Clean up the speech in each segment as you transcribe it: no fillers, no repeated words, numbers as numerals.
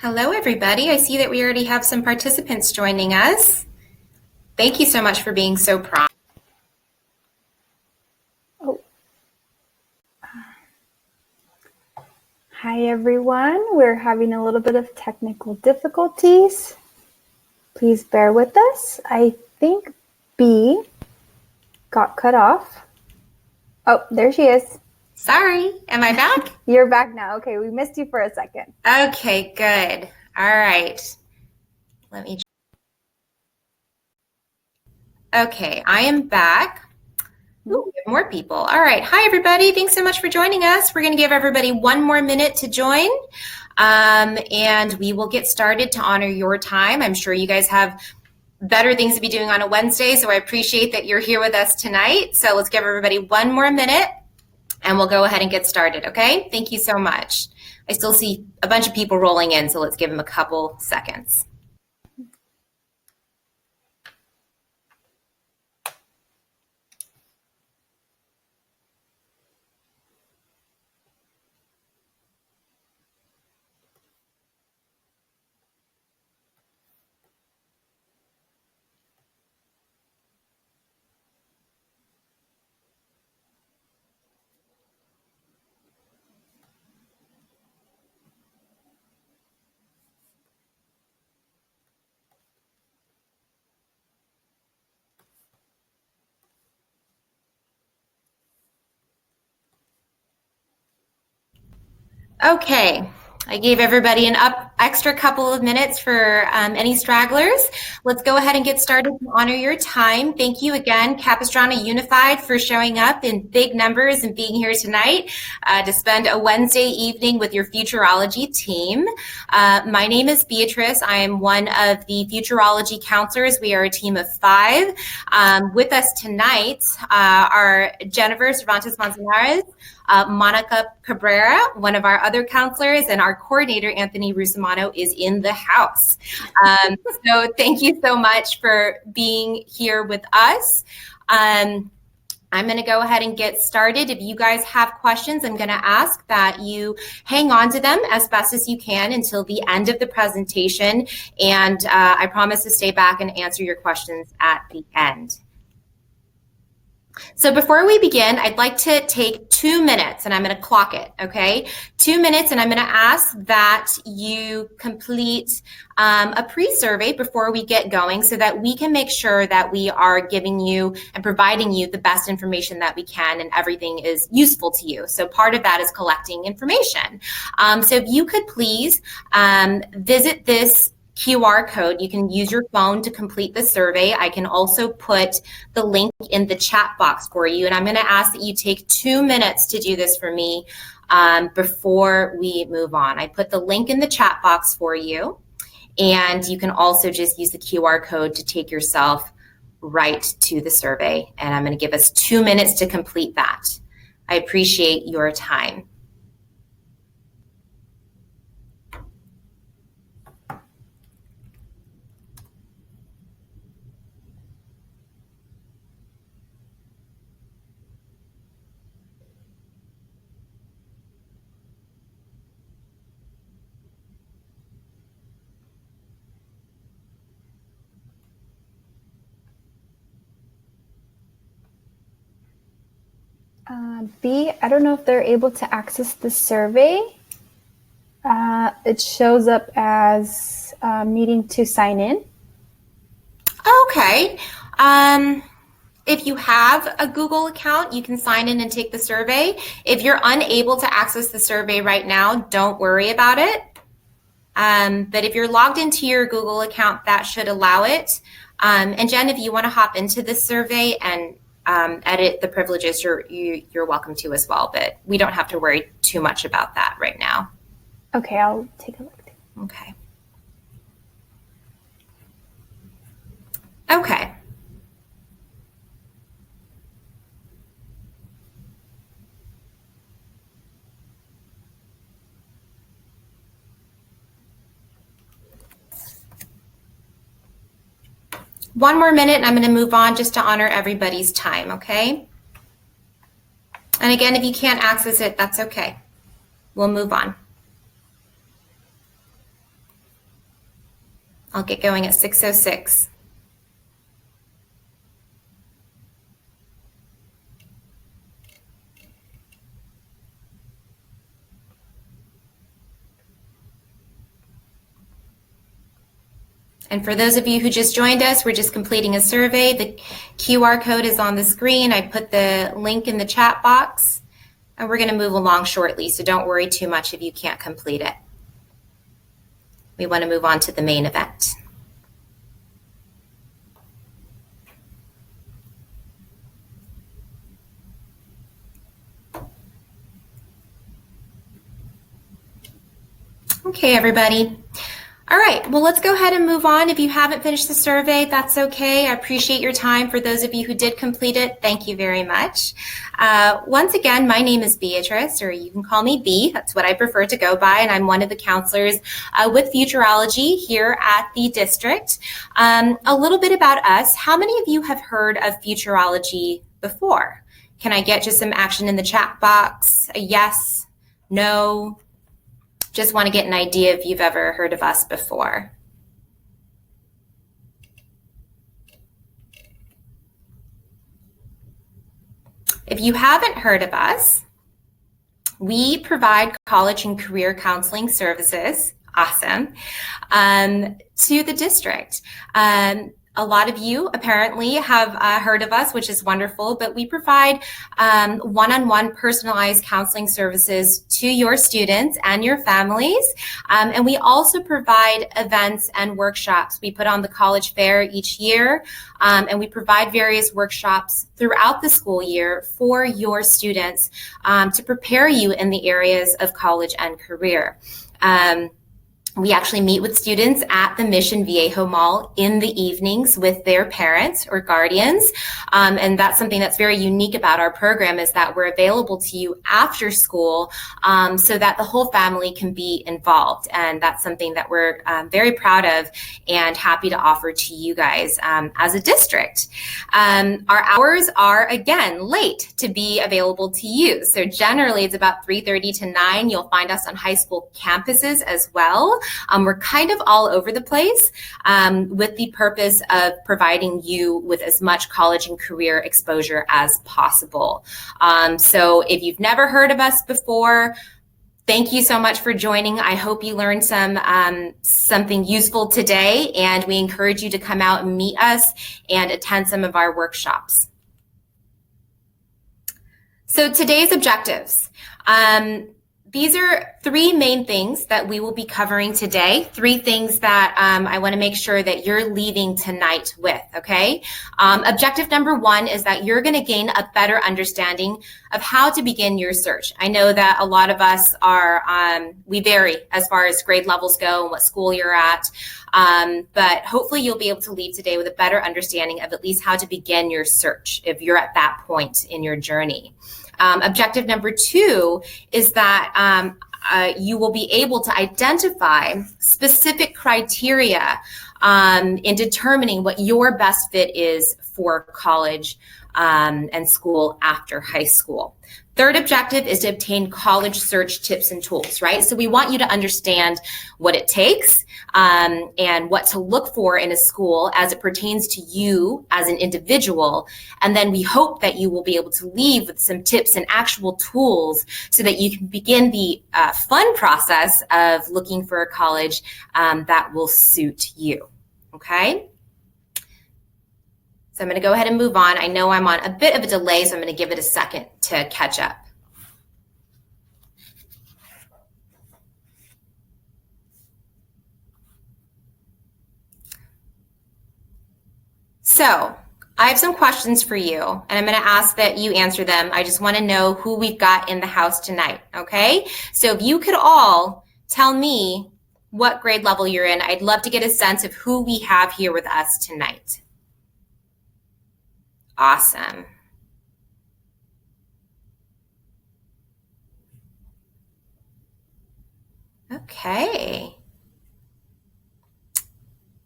Hello, everybody. I see that we already have some participants joining us. Thank you so much for being so prompt. Hi, everyone. We're having a little bit of technical difficulties. Please bear with us. I think B got cut off. Oh, there she is. Sorry, am I back? You're back now. Okay, we missed you for a second. Okay, good. All right. Okay, I am back. Ooh, we have more people. All right. Hi, everybody. Thanks so much for joining us. We're going to give everybody 1 more minute to join, and we will get started to honor your time. I'm sure you guys have better things to be doing on a Wednesday, so I appreciate that you're here with us tonight. So let's give everybody 1 more minute, and we'll go ahead and get started, okay? Thank you so much. I still see a bunch of people rolling in, so let's give them a couple seconds. Okay, I gave everybody an extra couple of minutes for any stragglers. Let's go ahead and get started to honor your time. Thank you again, Capistrano Unified, for showing up in big numbers and being here tonight to spend a Wednesday evening with your Futurology team. My name is Beatrice. I am one of the Futurology counselors. We are a team of 5. With us tonight are Jennifer Cervantes Manzanares, Monica Cabrera, one of our other counselors, and our coordinator, Anthony Russomano, is in the house. So thank you so much for being here with us. I'm going to go ahead and get started. If you guys have questions, I'm going to ask that you hang on to them as best as you can until the end of the presentation, and I promise to stay back and answer your questions at the end. So before we begin, I'd like to take 2 minutes, and I'm going to clock it, okay? 2 minutes, and I'm going to ask that you complete a pre-survey before we get going so that we can make sure that we are giving you and providing you the best information that we can and everything is useful to you. So part of that is collecting information. So if you could please visit this QR code. You can use your phone to complete the survey. I can also put the link in the chat box for you. And I'm going to ask that you take 2 minutes to do this for me before we move on. I put the link in the chat box for you. And you can also just use the QR code to take yourself right to the survey. And I'm going to give us 2 minutes to complete that. I appreciate your time. B, I don't know if they're able to access the survey. It shows up as needing to sign in. Okay. If you have a Google account, you can sign in and take the survey. If you're unable to access the survey right now, don't worry about it. But if you're logged into your Google account, that should allow it. And Jen, if you want to hop into this survey and edit the privileges, you're welcome to as well. But we don't have to worry too much about that right now. Okay, I'll take a look. Okay. Okay. One more minute and I'm going to move on just to honor everybody's time, okay? And again, if you can't access it, that's okay. We'll move on. I'll get going at 6:06. And for those of you who just joined us, we're just completing a survey. The QR code is on the screen. I put the link in the chat box, and we're going to move along shortly, so don't worry too much if you can't complete it. We want to move on to the main event. Okay, everybody. All right, well, let's go ahead and move on. If you haven't finished the survey, that's okay. I appreciate your time. For those of you who did complete it, thank you very much. Once again, my name is Beatrice, or you can call me B. That's what I prefer to go by, and I'm one of the counselors with Futureology here at the district. A little bit about us. How many of you have heard of Futureology before? Can I get just some action in the chat box? A yes, no? Just want to get an idea if you've ever heard of us before. If you haven't heard of us, we provide college and career counseling services, awesome, to the district. A lot of you apparently have heard of us, which is wonderful, but we provide one-on-one personalized counseling services to your students and your families. And we also provide events and workshops. We put on the college fair each year, and we provide various workshops throughout the school year for your students to prepare you in the areas of college and career. We actually meet with students at the Mission Viejo Mall in the evenings with their parents or guardians. And that's something that's very unique about our program, is that we're available to you after school so that the whole family can be involved. And that's something that we're very proud of and happy to offer to you guys as a district. Our hours are, again, late to be available to you. So generally it's about 3:30 to 9. You'll find us on high school campuses as well. We're kind of all over the place with the purpose of providing you with as much college and career exposure as possible. So if you've never heard of us before, thank you so much for joining. I hope you learned something useful today, and we encourage you to come out and meet us and attend some of our workshops. So today's objectives. These are three main things that we will be covering today, three things that I want to make sure that you're leaving tonight with, okay? Objective number one is that you're going to gain a better understanding of how to begin your search. I know that a lot of us are, we vary as far as grade levels go and what school you're at, but hopefully you'll be able to leave today with a better understanding of at least how to begin your search if you're at that point in your journey. Objective number two is that you will be able to identify specific criteria in determining what your best fit is for college and school after high school. Third objective is to obtain college search tips and tools, right? So we want you to understand what it takes and what to look for in a school as it pertains to you as an individual. And then we hope that you will be able to leave with some tips and actual tools so that you can begin the fun process of looking for a college that will suit you, okay? So I'm going to go ahead and move on. I know I'm on a bit of a delay, so I'm going to give it a second to catch up. So I have some questions for you, and I'm going to ask that you answer them. I just want to know who we've got in the house tonight, okay? So if you could all tell me what grade level you're in, I'd love to get a sense of who we have here with us tonight. Awesome. Okay.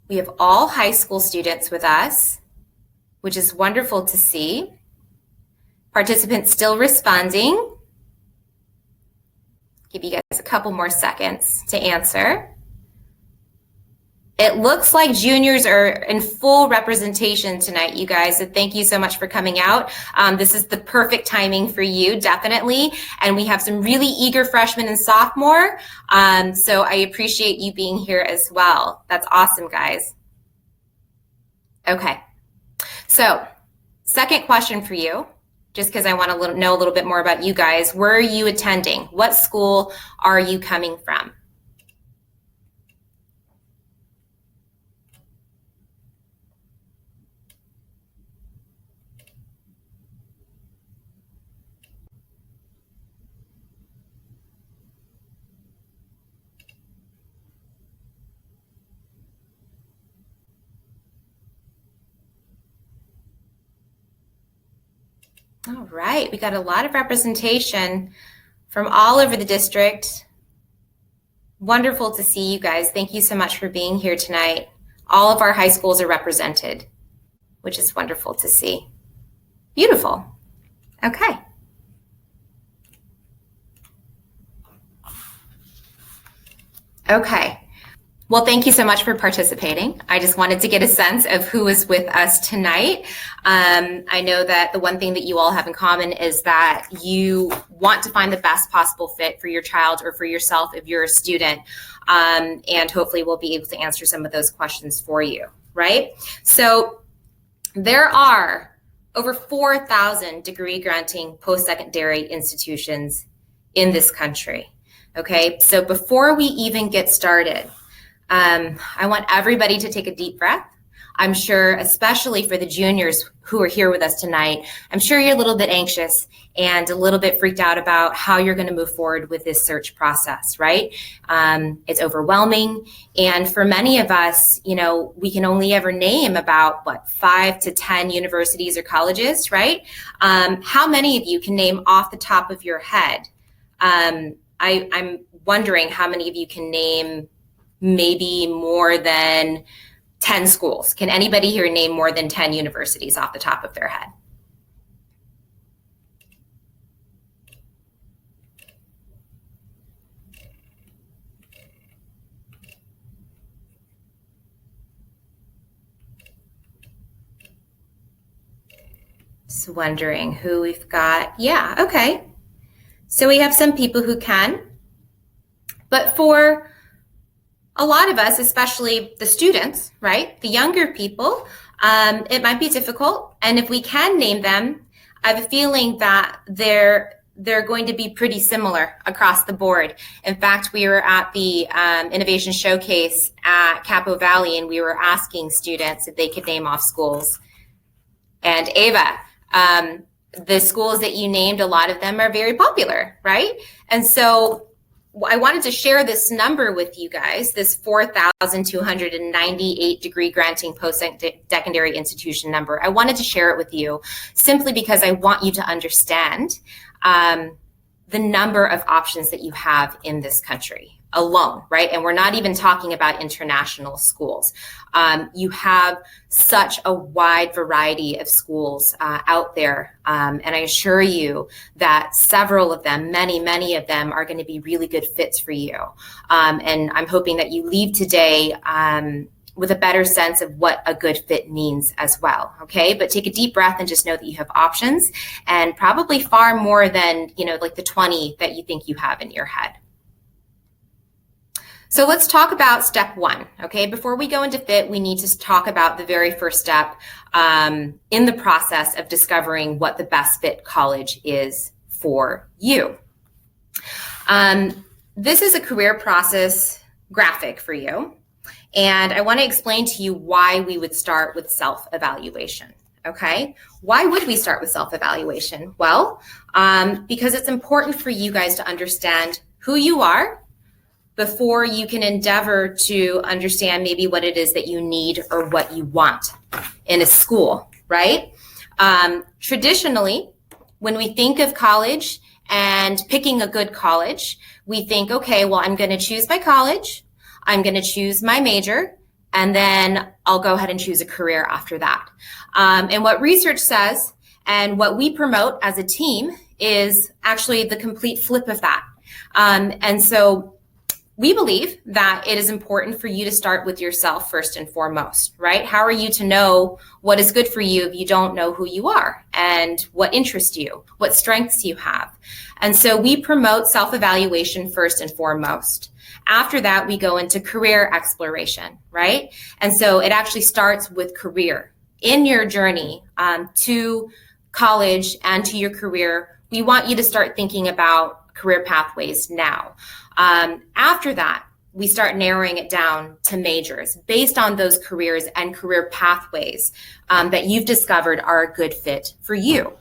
We have all high school students with us, which is wonderful to see. Participants still responding. Give you guys a couple more seconds to answer. It looks like juniors are in full representation tonight, you guys. So thank you so much for coming out. This is the perfect timing for you, definitely. And we have some really eager freshmen and sophomore. So I appreciate you being here as well. That's awesome, guys. Okay. So second question for you, just because I want to know a little bit more about you guys. Where are you attending? What school are you coming from? All right, we got a lot of representation from all over the district. Wonderful to see you guys. Thank you so much for being here tonight. All of our high schools are represented, which is wonderful to see. Beautiful. Okay. Okay. Well, thank you so much for participating. I just wanted to get a sense of who is with us tonight. I know that the one thing that you all have in common is that you want to find the best possible fit for your child or for yourself if you're a student. And hopefully we'll be able to answer some of those questions for you, right? So there are over 4,000 degree granting post-secondary institutions in this country, okay? So before we even get started, I want everybody to take a deep breath. I'm sure, especially for the juniors who are here with us tonight, I'm sure you're a little bit anxious and a little bit freaked out about how you're going to move forward with this search process, right? It's overwhelming. And for many of us, you know, we can only ever name about, 5 to 10 universities or colleges, right? How many of you can name off the top of your head? I'm wondering how many of you can name maybe more than 10 schools. Can anybody here name more than 10 universities off the top of their head? Just wondering who we've got. Yeah, okay. So we have some people who can, but for a lot of us, especially the students, right? The younger people, it might be difficult. And if we can name them, I have a feeling that they're going to be pretty similar across the board. In fact, we were at the Innovation Showcase at Capo Valley, and we were asking students if they could name off schools. And Ava, the schools that you named, a lot of them are very popular, right? And so I wanted to share this number with you guys, this 4,298 degree granting post-secondary institution number. I wanted to share it with you simply because I want you to understand the number of options that you have in this country alone, right? And we're not even talking about international schools. You have such a wide variety of schools out there. And I assure you that several of them, many of them are going to be really good fits for you. And I'm hoping that you leave today with a better sense of what a good fit means as well, okay? But take a deep breath and just know that you have options, and probably far more than, like the 20 that you think you have in your head. So let's talk about step one, okay? Before we go into fit, we need to talk about the very first step in the process of discovering what the best fit college is for you. This is a career process graphic for you, and I want to explain to you why we would start with self-evaluation, okay? Why would we start with self-evaluation? Well, because it's important for you guys to understand who you are before you can endeavor to understand maybe what it is that you need or what you want in a school, right? Traditionally, when we think of college and picking a good college, we think, okay, well, I'm going to choose my college, I'm going to choose my major, and then I'll go ahead and choose a career after that. And what research says and what we promote as a team is actually the complete flip of that. And so we believe that it is important for you to start with yourself first and foremost, right? How are you to know what is good for you if you don't know who you are and what interests you, what strengths you have? And so we promote self-evaluation first and foremost. After that, we go into career exploration, right? And so it actually starts with career. In your journey to college and to your career, we want you to start thinking about career pathways now. After that, we start narrowing it down to majors based on those careers and career pathways that you've discovered are a good fit for you.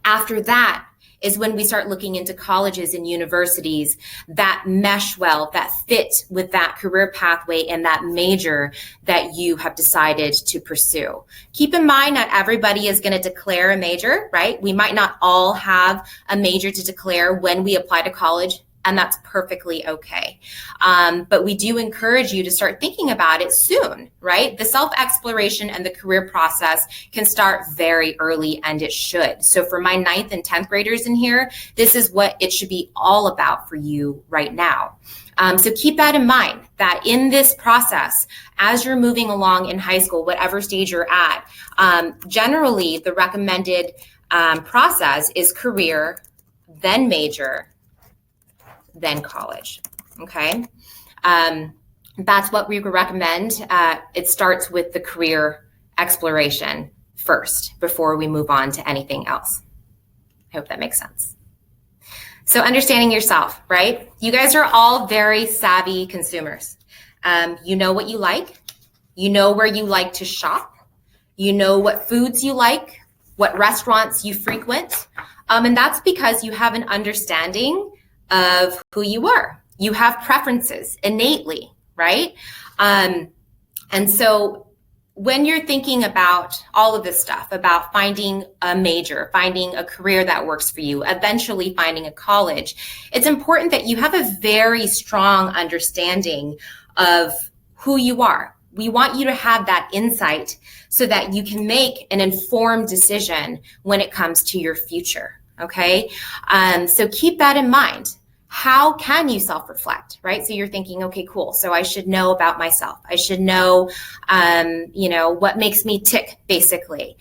After that is when we start looking into colleges and universities that mesh well, that fit with that career pathway and that major that you have decided to pursue. Keep in mind, not everybody is going to declare a major, right? We might not all have a major to declare when we apply to college, and that's perfectly okay. But we do encourage you to start thinking about it soon, right? The self-exploration and the career process can start very early, and it should. So for my 9th and 10th graders in here, this is what it should be all about for you right now. So keep that in mind, that in this process, as you're moving along in high school, whatever stage you're at, generally the recommended process is career, then major, then college, okay? That's what we recommend. It starts with the career exploration first before we move on to anything else. I hope that makes sense. So understanding yourself, right? You guys are all very savvy consumers. You know what you like. You know where you like to shop. You know what foods you like, what restaurants you frequent. And that's because you have an understanding of who you are. You have preferences innately, right? And so when you're thinking about all of this stuff, about finding a major, finding a career that works for you, eventually finding a college, it's important that you have a very strong understanding of who you are. We want you to have that insight so that you can make an informed decision when it comes to your future, okay? So keep that in mind. How can you self-reflect, right? So you're thinking, okay, cool. So I should know about myself. I should know, what makes me tick, basically.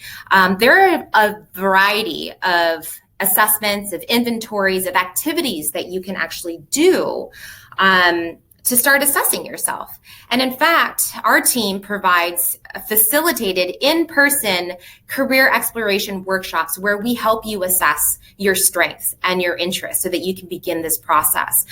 There are a variety of assessments, of inventories, of activities that you can actually do to start assessing yourself. And in fact, our team provides facilitated in-person career exploration workshops where we help you assess your strengths and your interests so that you can begin this process.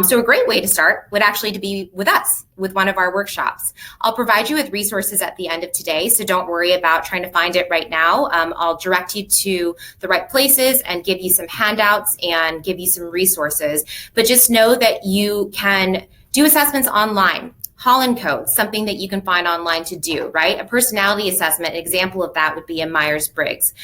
So a great way to start would actually to be with us, with one of our workshops. I'll provide you with resources at the end of today, so don't worry about trying to find it right now. I'll direct you to the right places and give you some handouts and give you some resources. But just know that you can do assessments online. Holland Code, something that you can find online to do, right? A personality assessment, an example of that would be a Myers-Briggs.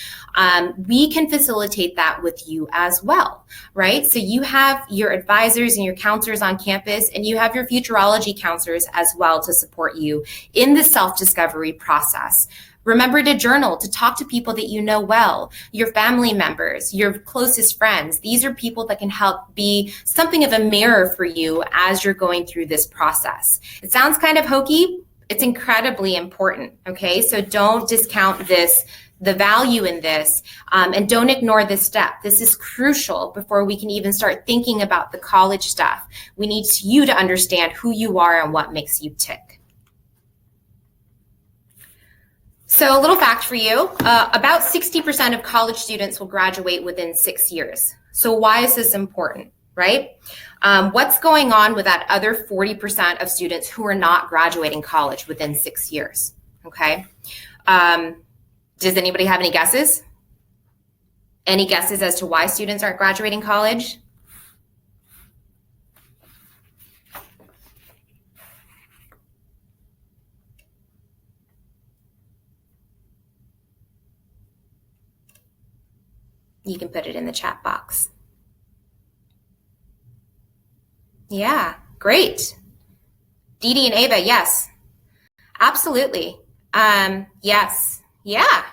We can facilitate that with you as well, right? So you have your advisors and your counselors on campus, and you have your futurology counselors as well to support you in the self-discovery process. Remember to journal, to talk to people that you know well, your family members, your closest friends. These are people that can help be something of a mirror for you as you're going through this process. It sounds kind of hokey. It's incredibly important, okay? So don't discount this, the value in this, and don't ignore this step. This is crucial before we can even start thinking about the college stuff. We need you to understand who you are and what makes you tick. So a little fact for you, about 60% of college students will graduate within 6 years. So why is this important, right? What's going on with that other 40% of students who are not graduating college within 6 years, okay? Does anybody have any guesses? Any guesses as to why students aren't graduating college? You can put it in the chat box. Yeah, great. Dee Dee and Ava, yes, absolutely. Yes, yeah.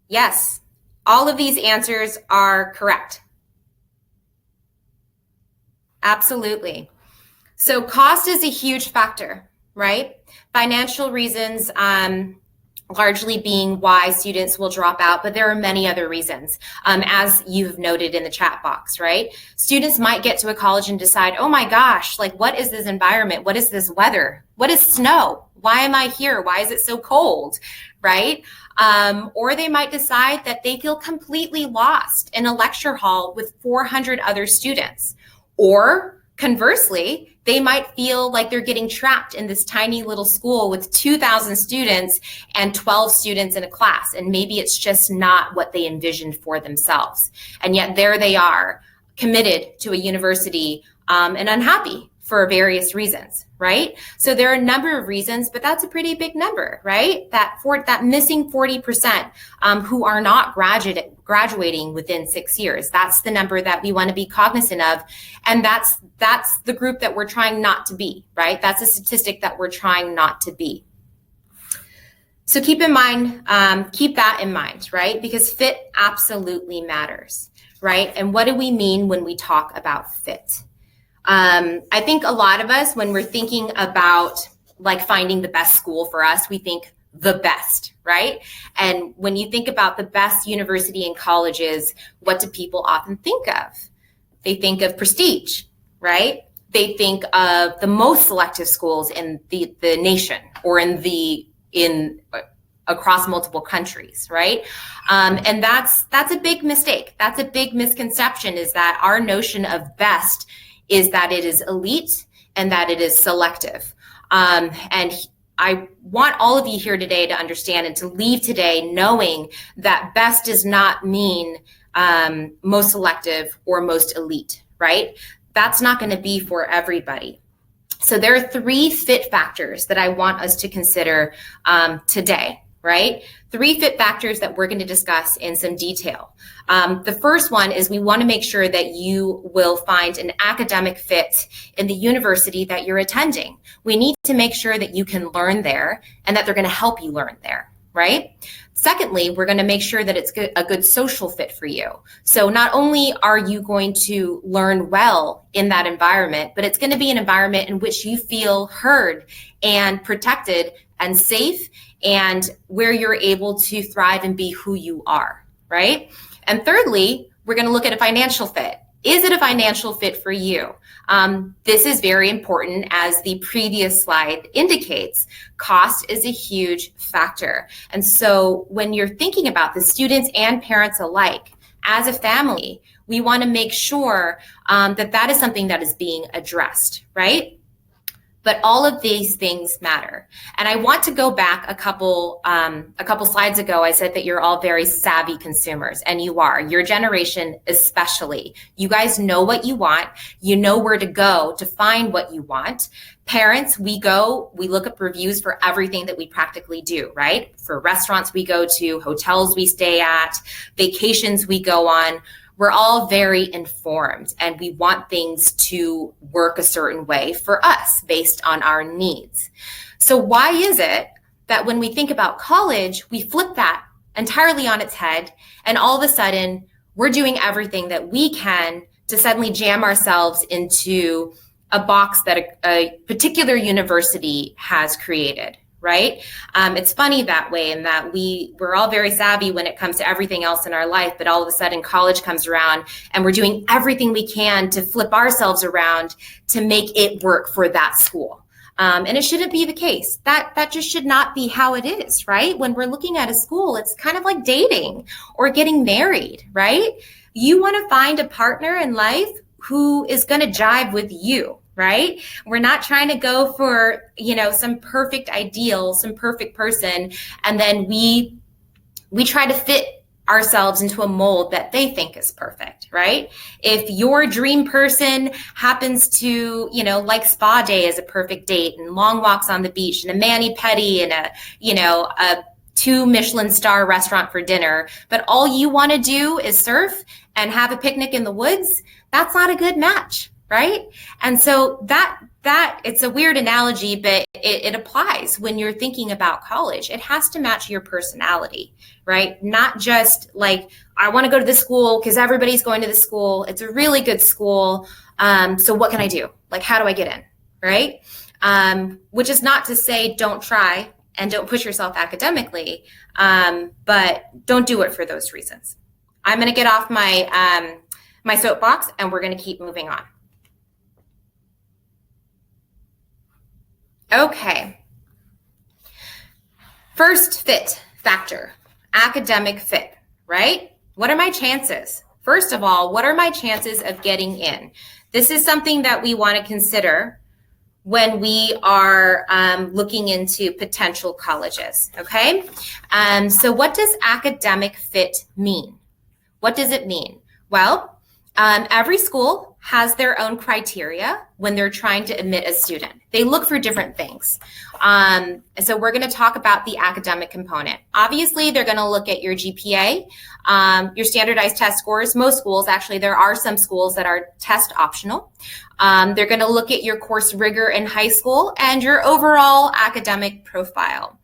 Yes, all of these answers are correct. Absolutely. So cost is a huge factor, right? Financial reasons, largely being why students will drop out, but there are many other reasons, as you've noted in the chat box, right? Students might get to a college and decide, oh my gosh, like what is this environment? What is this weather? What is snow? Why am I here? Why is it so cold, right? Or they might decide that they feel completely lost in a lecture hall with 400 other students. Or conversely, they might feel like they're getting trapped in this tiny little school with 2,000 students and 12 students in a class. And maybe it's just not what they envisioned for themselves. And yet there they are, committed to a university and unhappy for various reasons, right? So there are a number of reasons, but that's a pretty big number, right? That missing 40% who are not graduating within 6 years. That's the number that we want to be cognizant of. And that's the group that we're trying not to be, right? That's a statistic that we're trying not to be. So keep that in mind, right? Because fit absolutely matters, right? And what do we mean when we talk about fit? I think a lot of us, when we're thinking about like finding the best school for us, we think the best, right? And when you think about the best university and colleges, what do people often think of? They think of prestige, right? They think of the most selective schools in the nation or across multiple countries, right? And that's a big mistake. That's a big misconception, is that our notion of best is that it is elite and that it is selective. And I want all of you here today to understand and to leave today knowing that best does not mean most selective or most elite, right? That's not going to be for everybody. So there are 3 fit factors that I want us to consider today, right? 3 fit factors that we're going to discuss in some detail. The first one is we want to make sure that you will find an academic fit in the university that you're attending. We need to make sure that you can learn there and that they're going to help you learn there, right? Secondly, we're going to make sure that it's a good social fit for you. So not only are you going to learn well in that environment, but it's going to be an environment in which you feel heard and protected and safe, and where you're able to thrive and be who you are, right? And thirdly, we're going to look at a financial fit. Is it a financial fit for you? This is very important, as the previous slide indicates. Cost is a huge factor. And so when you're thinking about the students and parents alike, as a family, we want to make sure that is something that is being addressed, right? But all of these things matter. And I want to go back a couple slides ago. I said that you're all very savvy consumers, and you are. Your generation especially. You guys know what you want. You know where to go to find what you want. Parents, we look up reviews for everything that we practically do, right? For restaurants we go to, hotels we stay at, vacations we go on. We're all very informed, and we want things to work a certain way for us based on our needs. So why is it that when we think about college, we flip that entirely on its head, and all of a sudden we're doing everything that we can to suddenly jam ourselves into a box that a particular university has created? Right? It's funny that way, in that we're all very savvy when it comes to everything else in our life, but all of a sudden college comes around and we're doing everything we can to flip ourselves around to make it work for that school. And it shouldn't be the case. That just should not be how it is, right? When we're looking at a school, it's kind of like dating or getting married, right? You want to find a partner in life who is going to jive with you. Right? We're not trying to go for, some perfect ideal, some perfect person, and then we try to fit ourselves into a mold that they think is perfect, right? If your dream person happens to, like spa day as a perfect date, and long walks on the beach, and a mani-pedi, and a 2 Michelin star restaurant for dinner, but all you want to do is surf and have a picnic in the woods, that's not a good match. Right? And so that it's a weird analogy, but it applies when you're thinking about college. It has to match your personality, right? Not just like, I want to go to this school because everybody's going to the school. It's a really good school. So what can I do? Like, how do I get in, right? Which is not to say don't try and don't push yourself academically, but don't do it for those reasons. I'm going to get off my my soapbox and we're going to keep moving on. Okay. First fit factor, academic fit, right? What are my chances? First of all, what are my chances of getting in? This is something that we want to consider when we are looking into potential colleges, okay? So what does academic fit mean? What does it mean? Well, every school has their own criteria when they're trying to admit a student. They look for different things. So we're going to talk about the academic component. Obviously, they're going to look at your GPA, your standardized test scores. Most schools, actually, there are some schools that are test optional. They're going to look at your course rigor in high school and your overall academic profile.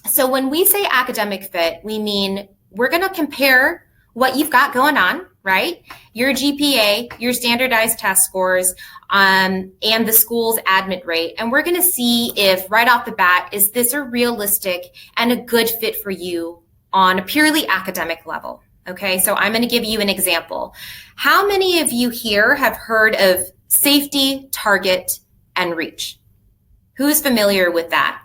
So when we say academic fit, we mean we're going to compare what you've got going on, right? Your GPA, your standardized test scores, and the school's admit rate. And we're going to see if right off the bat, is this a realistic and a good fit for you on a purely academic level? Okay, so I'm going to give you an example. How many of you here have heard of safety, target, and reach? Who's familiar with that?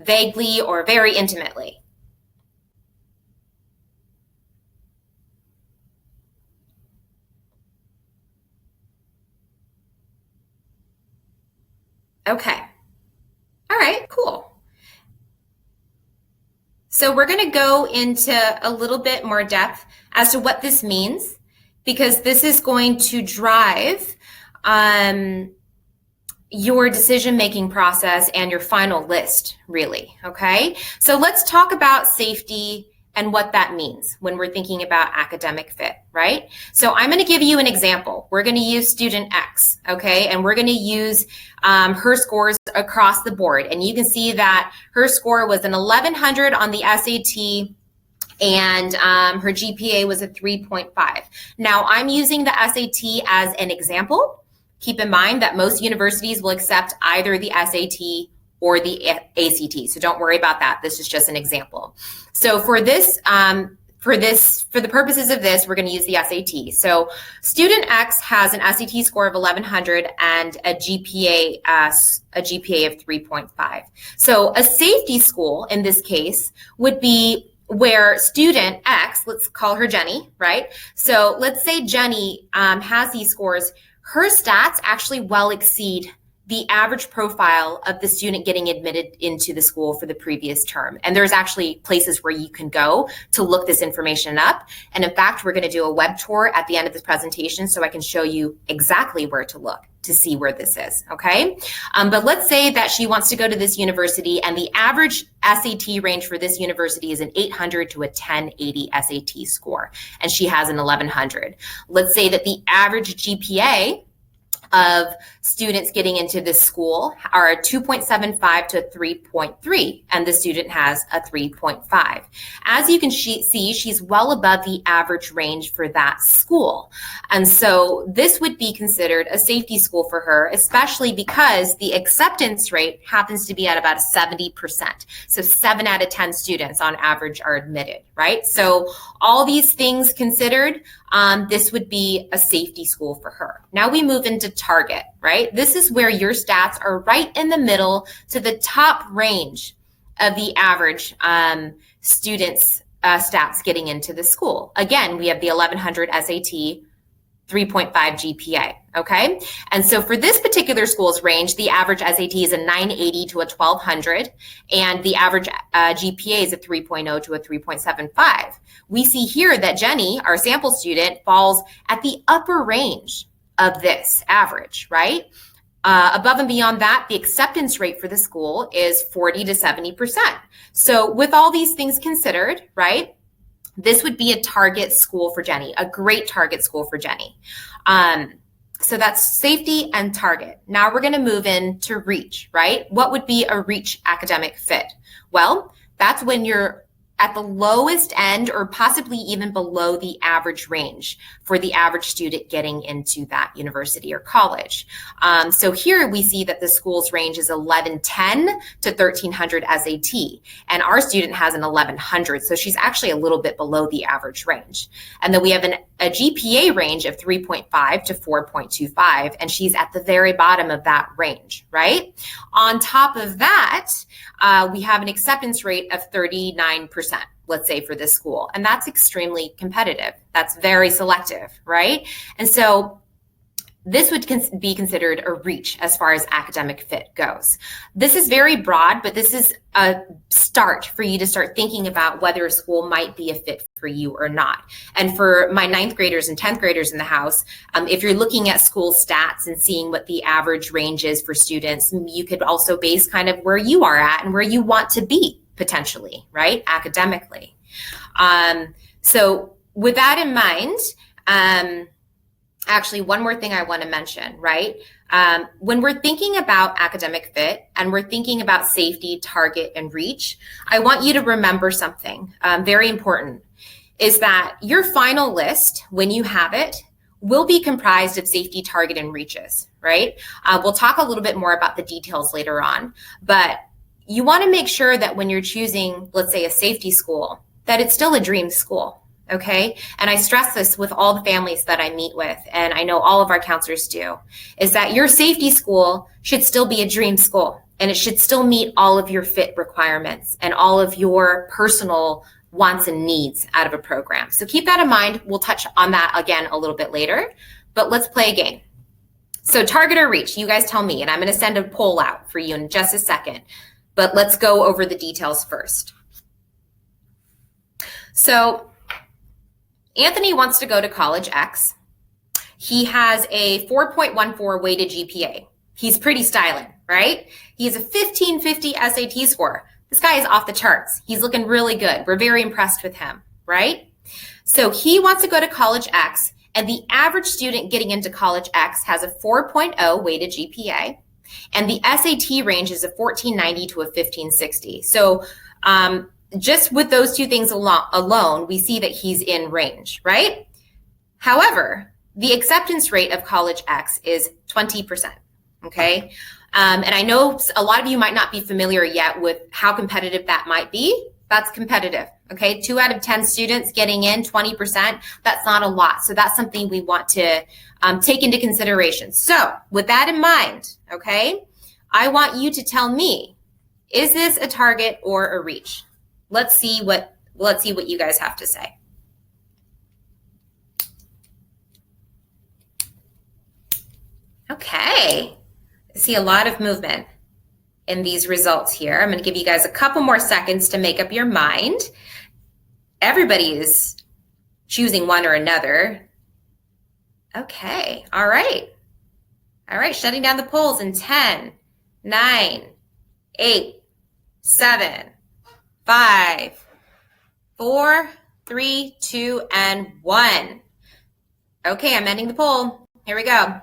Vaguely or very intimately? Okay. All right, cool. So we're going to go into a little bit more depth as to what this means, because this is going to drive your decision-making process and your final list, really, okay? So let's talk about safety and what that means when we're thinking about academic fit, right? So I'm going to give you an example. We're going to use student X, okay? And we're going to use her scores across the board. And you can see that her score was an 1100 on the SAT and her GPA was a 3.5. Now I'm using the SAT as an example. Keep in mind that most universities will accept either the SAT or the ACT. So don't worry about that. This is just an example. So for this, for the purposes of this, we're going to use the SAT. So student X has an SAT score of 1100 and a GPA of 3.5. So a safety school in this case would be where student X, let's call her Jenny, right? So let's say Jenny has these scores. Her stats actually well exceed the average profile of the student getting admitted into the school for the previous term. And there's actually places where you can go to look this information up. And in fact, we're going to do a web tour at the end of this presentation so I can show you exactly where to look to see where this is, okay? But let's say that she wants to go to this university and the average SAT range for this university is an 800 to a 1080 SAT score, and she has an 1100. Let's say that the average GPA of students getting into this school are a 2.75 to 3.3, and the student has a 3.5. As you can see, she's well above the average range for that school. And so this would be considered a safety school for her, especially because the acceptance rate happens to be at about 70%. So 7 out of 10 students on average are admitted, right? So all these things considered, this would be a safety school for her. Now we move into target, right? This is where your stats are right in the middle to the top range of the average students' stats getting into the school. Again, we have the 1100 SAT, 3.5 GPA, okay? And so for this particular school's range, the average SAT is a 980 to a 1200, and the average GPA is a 3.0 to a 3.75. We see here that Jenny, our sample student, falls at the upper range of this average, right? Above and beyond that, the acceptance rate for the school is 40 to 70%. So with all these things considered, right, this would be a target school for Jenny, a great target school for Jenny. So that's safety and target. Now we're going to move into reach, right? What would be a reach academic fit? Well, that's when you're at the lowest end or possibly even below the average range for the average student getting into that university or college. So here we see that the school's range is 1110 to 1300 SAT, and our student has an 1100, so she's actually a little bit below the average range. And then we have a GPA range of 3.5 to 4.25, and she's at the very bottom of that range, right? On top of that, we have an acceptance rate of 39%, let's say, for this school. And that's extremely competitive. That's very selective, right? And so this would be considered a reach as far as academic fit goes. This is very broad, but this is a start for you to start thinking about whether a school might be a fit for you or not. And for my 9th graders and 10th graders in the house, if you're looking at school stats and seeing what the average range is for students, you could also base kind of where you are at and where you want to be potentially, right, academically. So with that in mind, actually, one more thing I want to mention, right? When we're thinking about academic fit and we're thinking about safety, target, and reach, I want you to remember something very important, is that your final list, when you have it, will be comprised of safety, target, and reaches, right? We'll talk a little bit more about the details later on, but you want to make sure that when you're choosing, let's say, a safety school, that it's still a dream school. Okay. And I stress this with all the families that I meet with, and I know all of our counselors do, is that your safety school should still be a dream school, and it should still meet all of your fit requirements and all of your personal wants and needs out of a program. So keep that in mind. We'll touch on that again a little bit later, but let's play a game. So target or reach, you guys tell me, and I'm going to send a poll out for you in just a second, but let's go over the details first. So Anthony wants to go to college X. He has a 4.14 weighted GPA. He's pretty styling, right? He has a 1550 SAT score. This guy is off the charts. He's looking really good. We're very impressed with him, right? So he wants to go to college X, and the average student getting into college X has a 4.0 weighted GPA, and the SAT range is a 1490 to a 1560. So just with those two things alone, we see that he's in range, right? However, the acceptance rate of college X is 20%, okay? And I know a lot of you might not be familiar yet with how competitive that might be. That's competitive, okay? 2 out of 10 students getting in, 20%, that's not a lot. So that's something we want to take into consideration. So with that in mind, okay, I want you to tell me, is this a target or a reach? Let's see what you guys have to say. Okay, I see a lot of movement in these results here. I'm going to give you guys a couple more seconds to make up your mind. Everybody is choosing one or another. Okay, all right. All right, shutting down the polls in 10, 9, 8, 7, 5, 4, 3, 2, and 1. Okay, I'm ending the poll. Here we go.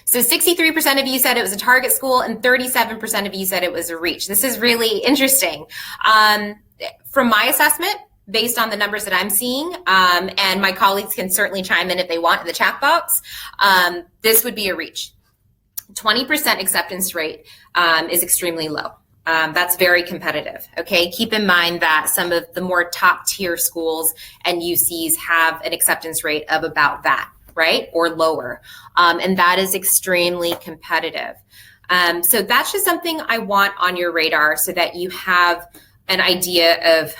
So 63% of you said it was a target school, and 37% of you said it was a reach. This is really interesting. From my assessment, based on the numbers that I'm seeing, and my colleagues can certainly chime in if they want in the chat box, this would be a reach. 20% acceptance rate is extremely low. That's very competitive, okay? Keep in mind that some of the more top tier schools and UCs have an acceptance rate of about that, right? Or lower. And that is extremely competitive. So that's just something I want on your radar so that you have an idea of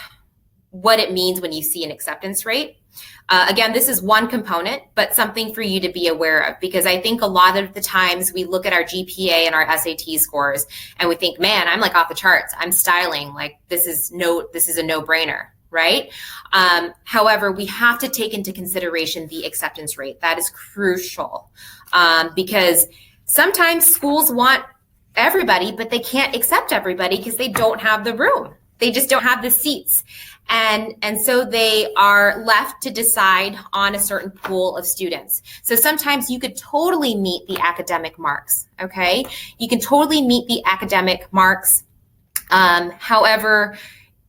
what it means when you see an acceptance rate. Again, this is one component, but something for you to be aware of, because I think a lot of the times we look at our GPA and our SAT scores and we think, man, I'm like off the charts. I'm styling, like this is a no-brainer, right? However, we have to take into consideration the acceptance rate. That is crucial because sometimes schools want everybody, but they can't accept everybody because they don't have the room. They just don't have the seats. And so they are left to decide on a certain pool of students. So sometimes you could totally meet the academic marks, okay? You can totally meet the academic marks. However,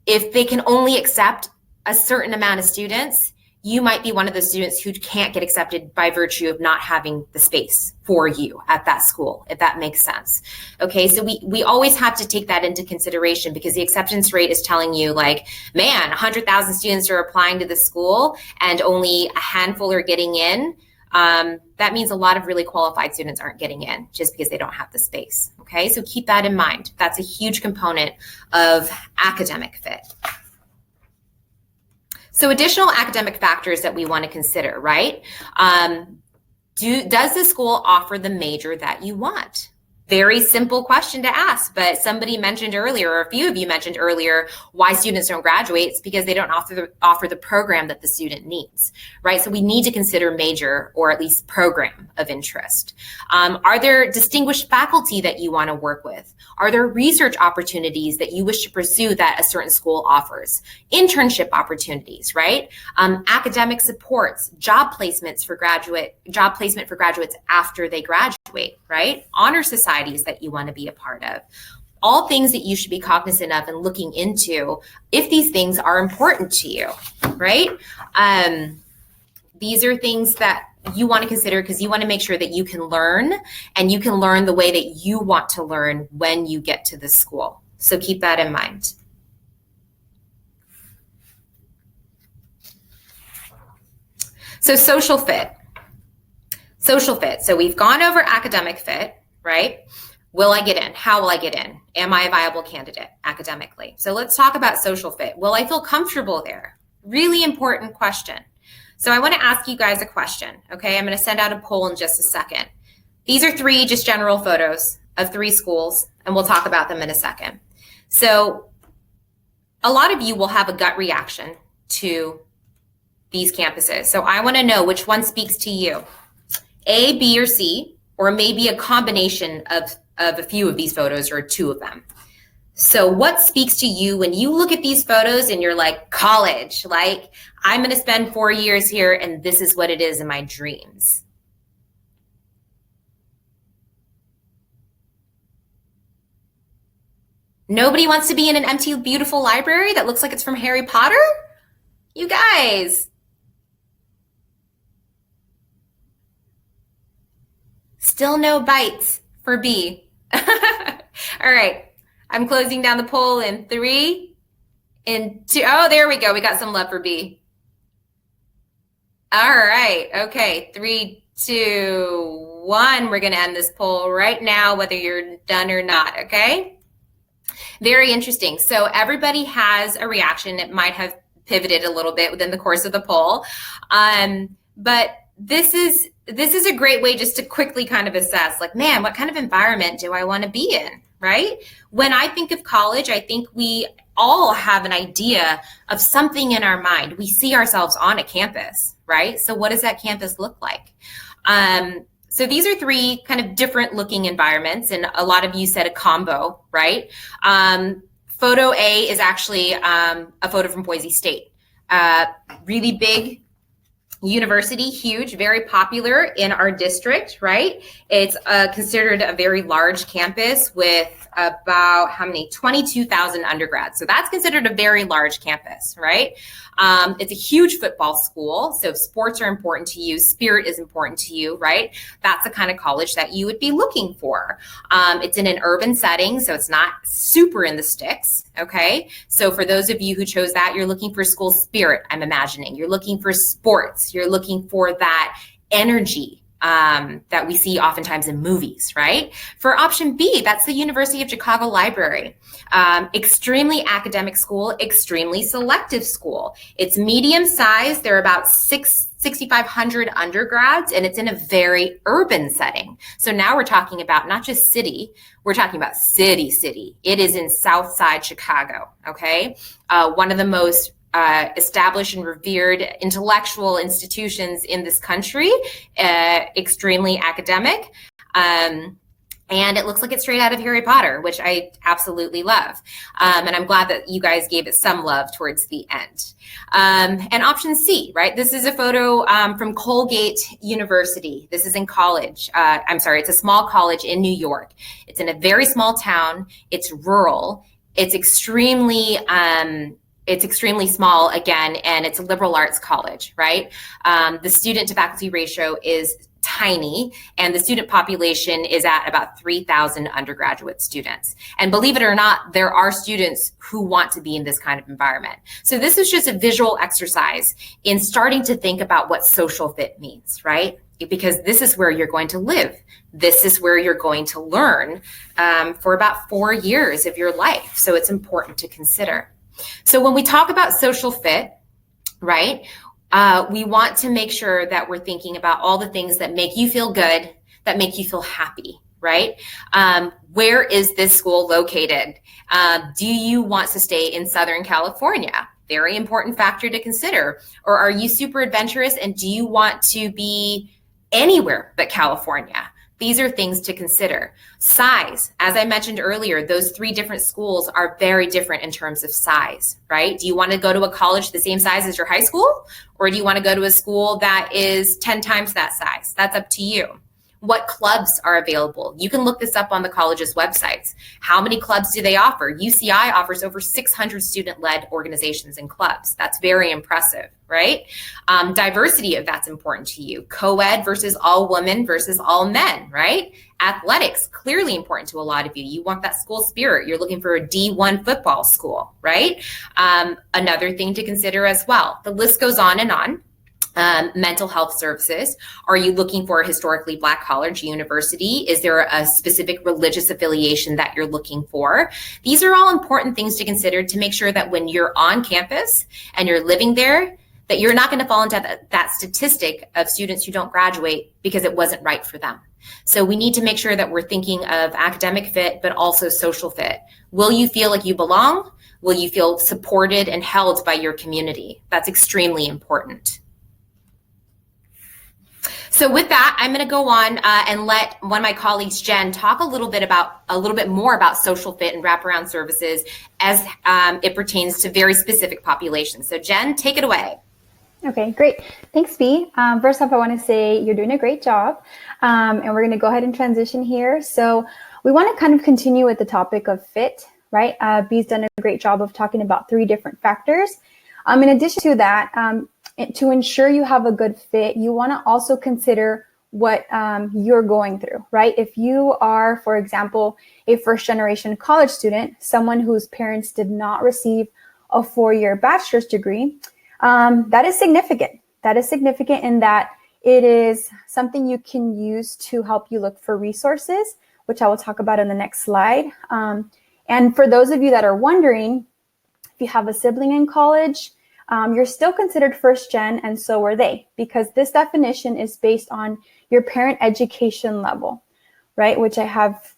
if they can only accept a certain amount of students, you might be one of the students who can't get accepted by virtue of not having the space for you at that school, if that makes sense. Okay, so we always have to take that into consideration, because the acceptance rate is telling you like, man, 100,000 students are applying to the school and only a handful are getting in. That means a lot of really qualified students aren't getting in just because they don't have the space. Okay, so keep that in mind. That's a huge component of academic fit. So additional academic factors that we want to consider, right? Does the school offer the major that you want? Very simple question to ask, but somebody mentioned earlier, or a few of you mentioned earlier, why students don't graduate. It's because they don't offer the program that the student needs, right? So we need to consider major, or at least program of interest. Are there distinguished faculty that you want to work with? Are there research opportunities that you wish to pursue that a certain school offers? Internship opportunities, right? Academic supports, job placement for graduates after they graduate, right? Honor societies that you want to be a part of. All things that you should be cognizant of and looking into if these things are important to you, right? These are things that you want to consider, because you want to make sure that you can learn, and you can learn the way that you want to learn when you get to the school. So keep that in mind. So social fit. Social fit. So we've gone over academic fit, right? Will I get in? How will I get in? Am I a viable candidate academically? So let's talk about social fit. Will I feel comfortable there? Really important question. So I want to ask you guys a question, okay? I'm going to send out a poll in just a second. These are 3 just general photos of 3 schools, and we'll talk about them in a second. So a lot of you will have a gut reaction to these campuses. So I want to know which one speaks to you. A, B, or C, or maybe a combination of a few of these photos, or 2 of them. So what speaks to you when you look at these photos and you're like, college, like I'm going to spend 4 years here and this is what it is in my dreams? Nobody wants to be in an empty, beautiful library that looks like it's from Harry Potter? You guys. Still no bites for B. All right. I'm closing down the poll in 3, in 2. Oh, there we go. We got some love for B. All right. Okay. 3, 2, 1. We're going to end this poll right now, whether you're done or not. Okay. Very interesting. So everybody has a reaction. It might have pivoted a little bit within the course of the poll. But this is a great way just to quickly kind of assess, like, man, what kind of environment do I want to be in, right? When I think of college, I think we all have an idea of something in our mind. We see ourselves on a campus, right? So what does that campus look like? So these are 3 kind of different looking environments, and a lot of you said a combo, right? Photo A is actually a photo from Boise State. Really big university, huge, very popular in our district, right? It's considered a very large campus with about 22,000 undergrads. So that's considered a very large campus, right? It's a huge football school. So if sports are important to you, spirit is important to you, right? That's the kind of college that you would be looking for. It's in an urban setting, so it's not super in the sticks, okay? So for those of you who chose that, you're looking for school spirit, I'm imagining. You're looking for sports. You're looking for that energy that we see oftentimes in movies, right? For option B, that's the University of Chicago Library. Extremely academic school, extremely selective school. It's medium size. There are about 6,500 undergrads, and it's in a very urban setting. So now we're talking about not just city, we're talking about city. It is in Southside Chicago, okay? One of the most established and revered intellectual institutions in this country, extremely academic. And it looks like it's straight out of Harry Potter, which I absolutely love. And I'm glad that you guys gave it some love towards the end. And option C, right? This is a photo from Colgate University. This is in college. It's a small college in New York. It's in a very small town. It's rural. It's extremely small again, and it's a liberal arts college, right? The student to faculty ratio is tiny, and the student population is at about 3,000 undergraduate students. And believe it or not, there are students who want to be in this kind of environment. So this is just a visual exercise in starting to think about what social fit means, right? Because this is where you're going to live. This is where you're going to learn for about 4 years of your life. So it's important to consider. So when we talk about social fit, right, we want to make sure that we're thinking about all the things that make you feel good, that make you feel happy, right? Where is this school located? Do you want to stay in Southern California? Very important factor to consider. Or are you super adventurous and do you want to be anywhere but California? These are things to consider. Size, as I mentioned earlier, those 3 different schools are very different in terms of size, right? Do you want to go to a college the same size as your high school? Or do you want to go to a school that is 10 times that size? That's up to you. What clubs are available? You can look this up on the college's websites. How many clubs do they offer? UCI offers over 600 student-led organizations and clubs. That's very impressive, right? Diversity, if that's important to you. Co-ed versus all women versus all men, right? Athletics, clearly important to a lot of you. You want that school spirit. You're looking for a D1 football school, right? Another thing to consider as well. The list goes on and on. Mental health services. Are you looking for a historically Black college, university? Is there a specific religious affiliation that you're looking for? These are all important things to consider to make sure that when you're on campus and you're living there, that you're not going to fall into that statistic of students who don't graduate because it wasn't right for them. So we need to make sure that we're thinking of academic fit, but also social fit. Will you feel like you belong? Will you feel supported and held by your community? That's extremely important. So with that, I'm going to go on and let one of my colleagues, Jen, talk a little bit more about social fit and wraparound services as it pertains to very specific populations. So Jen, take it away. Okay, great. Thanks, Bea. First off, I want to say you're doing a great job, and we're going to go ahead and transition here. So we want to kind of continue with the topic of fit, right? Bea's done a great job of talking about 3 different factors. In addition to that, to ensure you have a good fit, you want to also consider what you're going through, right? If you are, for example, a first-generation college student, someone whose parents did not receive a 4-year bachelor's degree, that is significant. That is significant in that it is something you can use to help you look for resources, which I will talk about in the next slide. And for those of you that are wondering, if you have a sibling in college, you're still considered first gen, and so are they, because this definition is based on your parent education level, right? Which I have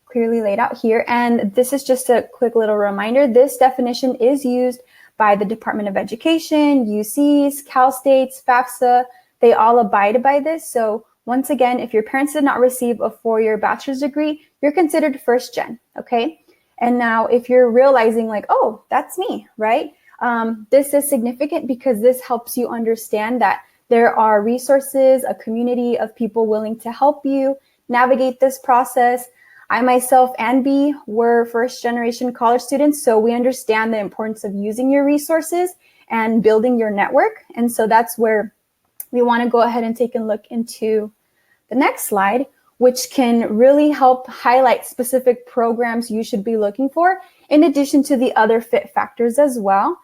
clearly laid out here. And this is just a quick little reminder. This definition is used by the Department of Education, UCs, Cal States, FAFSA. They all abide by this. So once again, if your parents did not receive a 4-year bachelor's degree, you're considered first gen, okay? And now if you're realizing like, oh, that's me, right? This is significant because this helps you understand that there are resources, a community of people willing to help you navigate this process. I myself and Bea were first generation college students, so we understand the importance of using your resources and building your network. And so that's where we want to go ahead and take a look into the next slide, which can really help highlight specific programs you should be looking for, in addition to the other fit factors as well.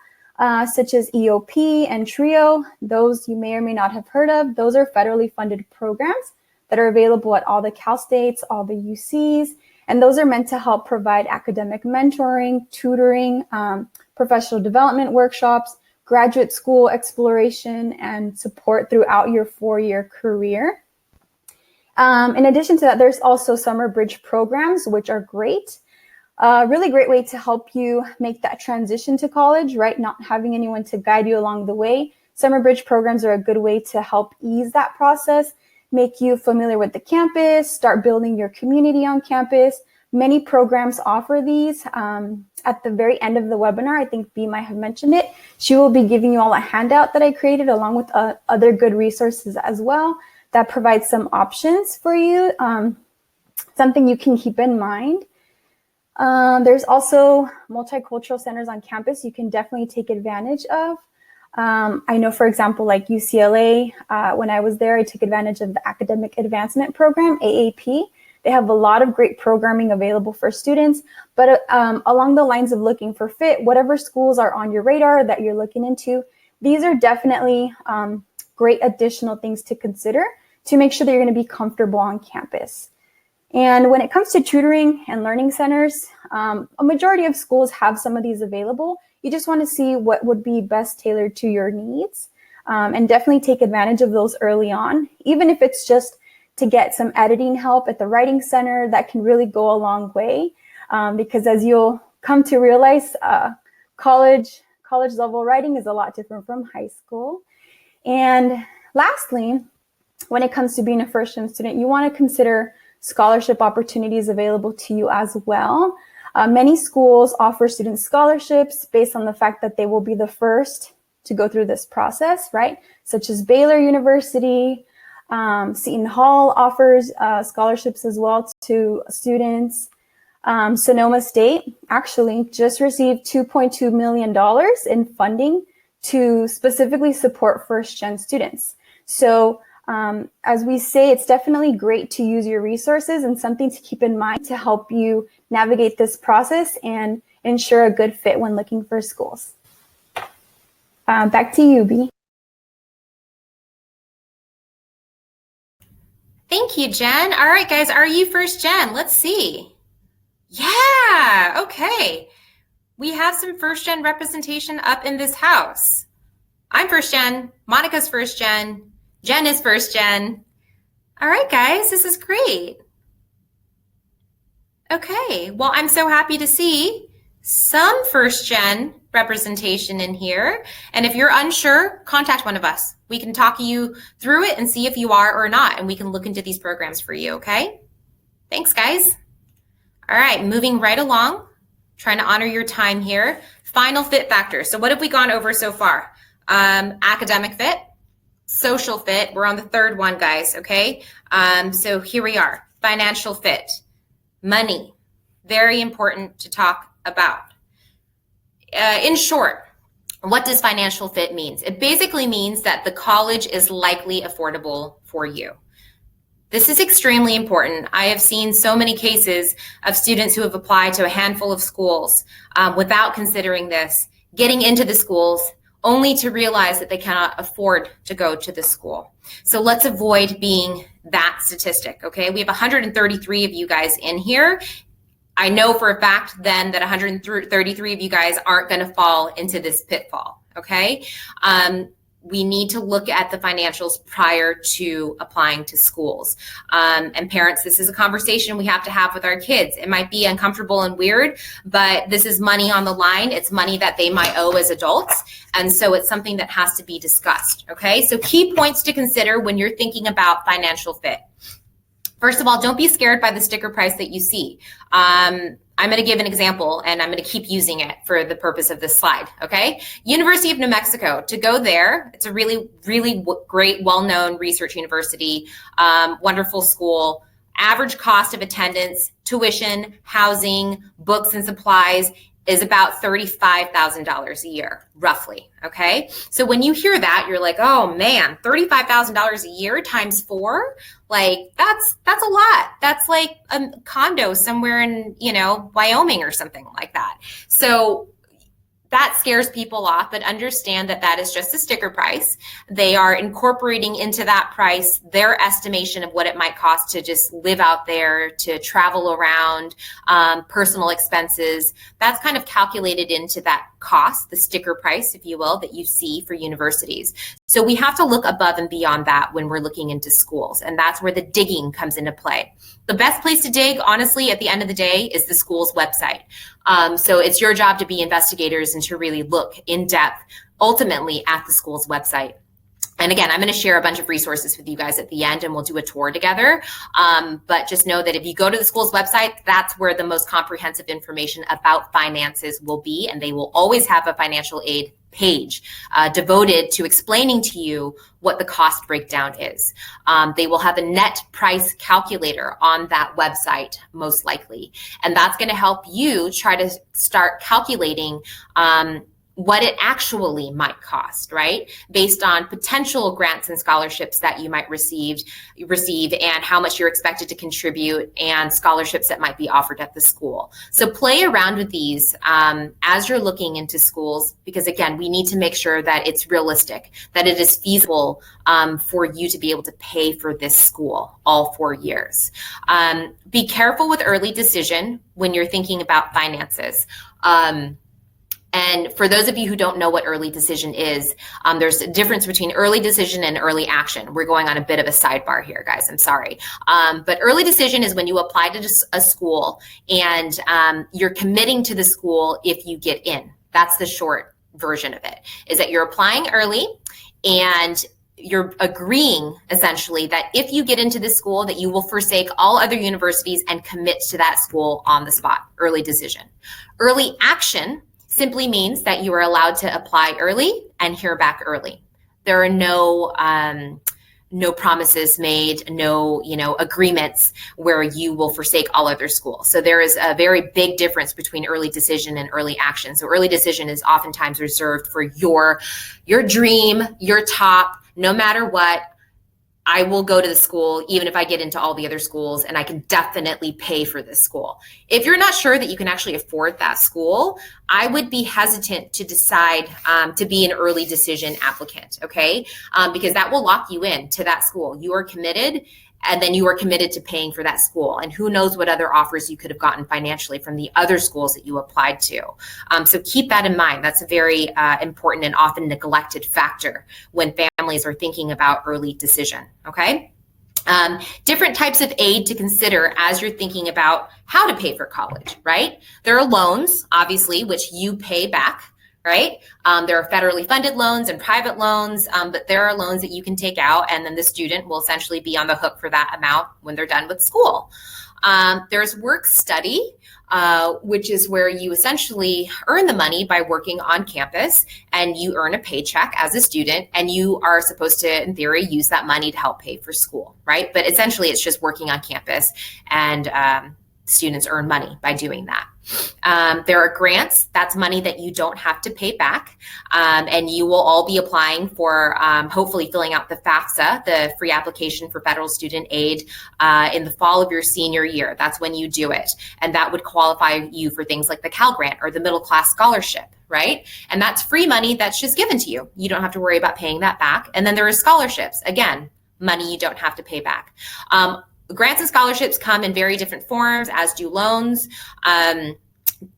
Such as EOP and TRIO. Those you may or may not have heard of. Those are federally funded programs that are available at all the Cal States, all the UCs, and those are meant to help provide academic mentoring, tutoring, professional development workshops, graduate school exploration, and support throughout your 4-year career. In addition to that, there's also summer bridge programs, which are great. A really great way to help you make that transition to college, right? Not having anyone to guide you along the way. Summer bridge programs are a good way to help ease that process, make you familiar with the campus, start building your community on campus. Many programs offer these. At the very end of the webinar, I think Bea might have mentioned it. She will be giving you all a handout that I created along with other good resources as well that provides some options for you, something you can keep in mind. There's also multicultural centers on campus you can definitely take advantage of. I know, for example, like UCLA, when I was there, I took advantage of the Academic Advancement Program, AAP. They have a lot of great programming available for students, but along the lines of looking for fit, whatever schools are on your radar that you're looking into, these are definitely great additional things to consider to make sure that you're going to be comfortable on campus. And when it comes to tutoring and learning centers, a majority of schools have some of these available. You just want to see what would be best tailored to your needs, and definitely take advantage of those early on, even if it's just to get some editing help at the writing center. That can really go a long way, because as you'll come to realize, college level writing is a lot different from high school. And lastly, when it comes to being a first-gen student, you want to consider scholarship opportunities available to you as well. Many schools offer student scholarships based on the fact that they will be the first to go through this process, right? Such as Baylor University, Seton Hall offers scholarships as well to students. Sonoma State actually just received $2.2 million in funding to specifically support first-gen students. So as we say, it's definitely great to use your resources and something to keep in mind to help you navigate this process and ensure a good fit when looking for schools. Back to you, B. Thank you, Jen. All right, guys, are you first gen? Let's see. Yeah, okay. We have some first gen representation up in this house. I'm first gen, Monica's first gen, Jen is first gen. All right, guys, this is great. Okay, well, I'm so happy to see some first gen representation in here. And if you're unsure, contact one of us. We can talk you through it and see if you are or not, and we can look into these programs for you, okay? Thanks, guys. All right, moving right along, trying to honor your time here. Final fit factors. So what have we gone over so far? Academic fit, social fit. We're on the third one, guys, okay? So here we are, financial fit, money, very important to talk about. In short, what does financial fit mean? It basically means that the college is likely affordable for you. This is extremely important. I have seen so many cases of students who have applied to a handful of schools without considering this, getting into the schools only to realize that they cannot afford to go to the school. So let's avoid being that statistic, okay? We have 133 of you guys in here. I know for a fact then that 133 of you guys aren't going to fall into this pitfall, okay? We need to look at the financials prior to applying to schools. And parents, this is a conversation we have to have with our kids. It might be uncomfortable and weird, but this is money on the line. It's money that they might owe as adults. And so it's something that has to be discussed, okay? So key points to consider when you're thinking about financial fit. First of all, don't be scared by the sticker price that you see. I'm going to give an example, and I'm going to keep using it for the purpose of this slide, okay? University of New Mexico, to go there, it's a really, really great, well-known research university, wonderful school. Average cost of attendance, tuition, housing, books and supplies is about $35,000 a year, roughly, okay? So when you hear that, you're like, oh man, $35,000 a year times 4? Like, that's a lot. That's like a condo somewhere in, Wyoming or something like that. So that scares people off, but understand that that is just a sticker price. They are incorporating into that price their estimation of what it might cost to just live out there, to travel around, personal expenses. That's kind of calculated into that cost, the sticker price, if you will, that you see for universities. So we have to look above and beyond that when we're looking into schools, and that's where the digging comes into play. The best place to dig, honestly, at the end of the day, is the school's website. So it's your job to be investigators and to really look in depth, ultimately, at the school's website. And again, I'm going to share a bunch of resources with you guys at the end, and we'll do a tour together. But just know that if you go to the school's website, that's where the most comprehensive information about finances will be, and they will always have a financial aid page devoted to explaining to you what the cost breakdown is. They will have a net price calculator on that website, most likely. And that's going to help you try to start calculating what it actually might cost, right? Based on potential grants and scholarships that you might receive and how much you're expected to contribute and scholarships that might be offered at the school. So play around with these as you're looking into schools, because again, we need to make sure that it's realistic, that it is feasible for you to be able to pay for this school all 4 years. Be careful with early decision when you're thinking about finances. And for those of you who don't know what early decision is, there's a difference between early decision and early action. We're going on a bit of a sidebar here, guys. I'm sorry. But early decision is when you apply to a school and you're committing to the school if you get in. That's the short version of it, is that you're applying early and you're agreeing essentially that if you get into this school that you will forsake all other universities and commit to that school on the spot. Early decision. Early action simply means that you are allowed to apply early and hear back early. There are no promises made, no agreements where you will forsake all other schools. So there is a very big difference between early decision and early action. So early decision is oftentimes reserved for your dream, your top, no matter what. I will go to the school even if I get into all the other schools, and I can definitely pay for this school. If you're not sure that you can actually afford that school, I would be hesitant to decide to be an early decision applicant, okay? Because that will lock you in to that school. You are committed, and then you are committed to paying for that school. And who knows what other offers you could have gotten financially from the other schools that you applied to. So keep that in mind. That's a very important and often neglected factor when families are thinking about early decision, okay? Different types of aid to consider as you're thinking about how to pay for college, right? There are loans, obviously, which you pay back, right? There are federally funded loans and private loans, but there are loans that you can take out, and then the student will essentially be on the hook for that amount when they're done with school. There's work study, which is where you essentially earn the money by working on campus, and you earn a paycheck as a student, and you are supposed to, in theory, use that money to help pay for school, right? But essentially, it's just working on campus, and students earn money by doing that. There are grants. That's money that you don't have to pay back. And you will all be applying for, hopefully filling out the FAFSA, the free application for federal student aid, in the fall of your senior year. That's when you do it. And that would qualify you for things like the Cal Grant or the middle class scholarship, right? And that's free money that's just given to you. You don't have to worry about paying that back. And then there are scholarships. Again, money you don't have to pay back. Grants and scholarships come in very different forms, as do loans.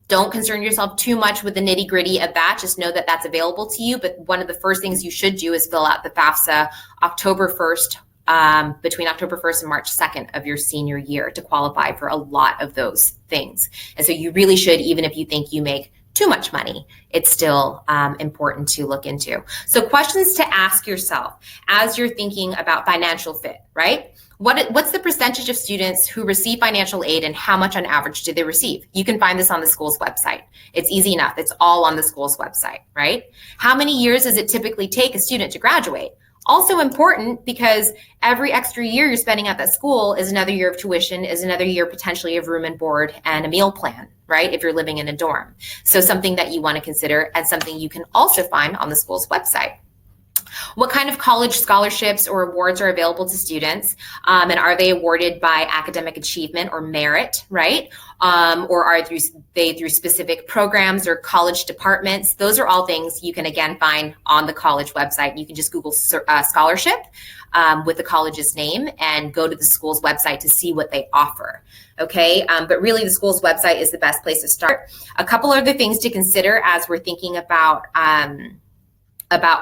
Don't concern yourself too much with the nitty gritty of that. Just know that that's available to you. But one of the first things you should do is fill out the FAFSA October 1st, between October 1st and March 2nd of your senior year to qualify for a lot of those things. And so you really should, even if you think you make too much money, it's still important to look into. So questions to ask yourself as you're thinking about financial fit, right? What's the percentage of students who receive financial aid and how much on average do they receive? You can find this on the school's website. It's easy enough. It's all on the school's website, right? How many years does it typically take a student to graduate? Also important, because every extra year you're spending at that school is another year of tuition, is another year potentially of room and board and a meal plan, right? If you're living in a dorm. So something that you want to consider, and something you can also find on the school's website. What kind of college scholarships or awards are available to students? And are they awarded by academic achievement or merit, right? Or are they through specific programs or college departments? Those are all things you can, again, find on the college website. You can just Google scholarship with the college's name and go to the school's website to see what they offer. Okay, but really the school's website is the best place to start. A couple other things to consider as we're thinking about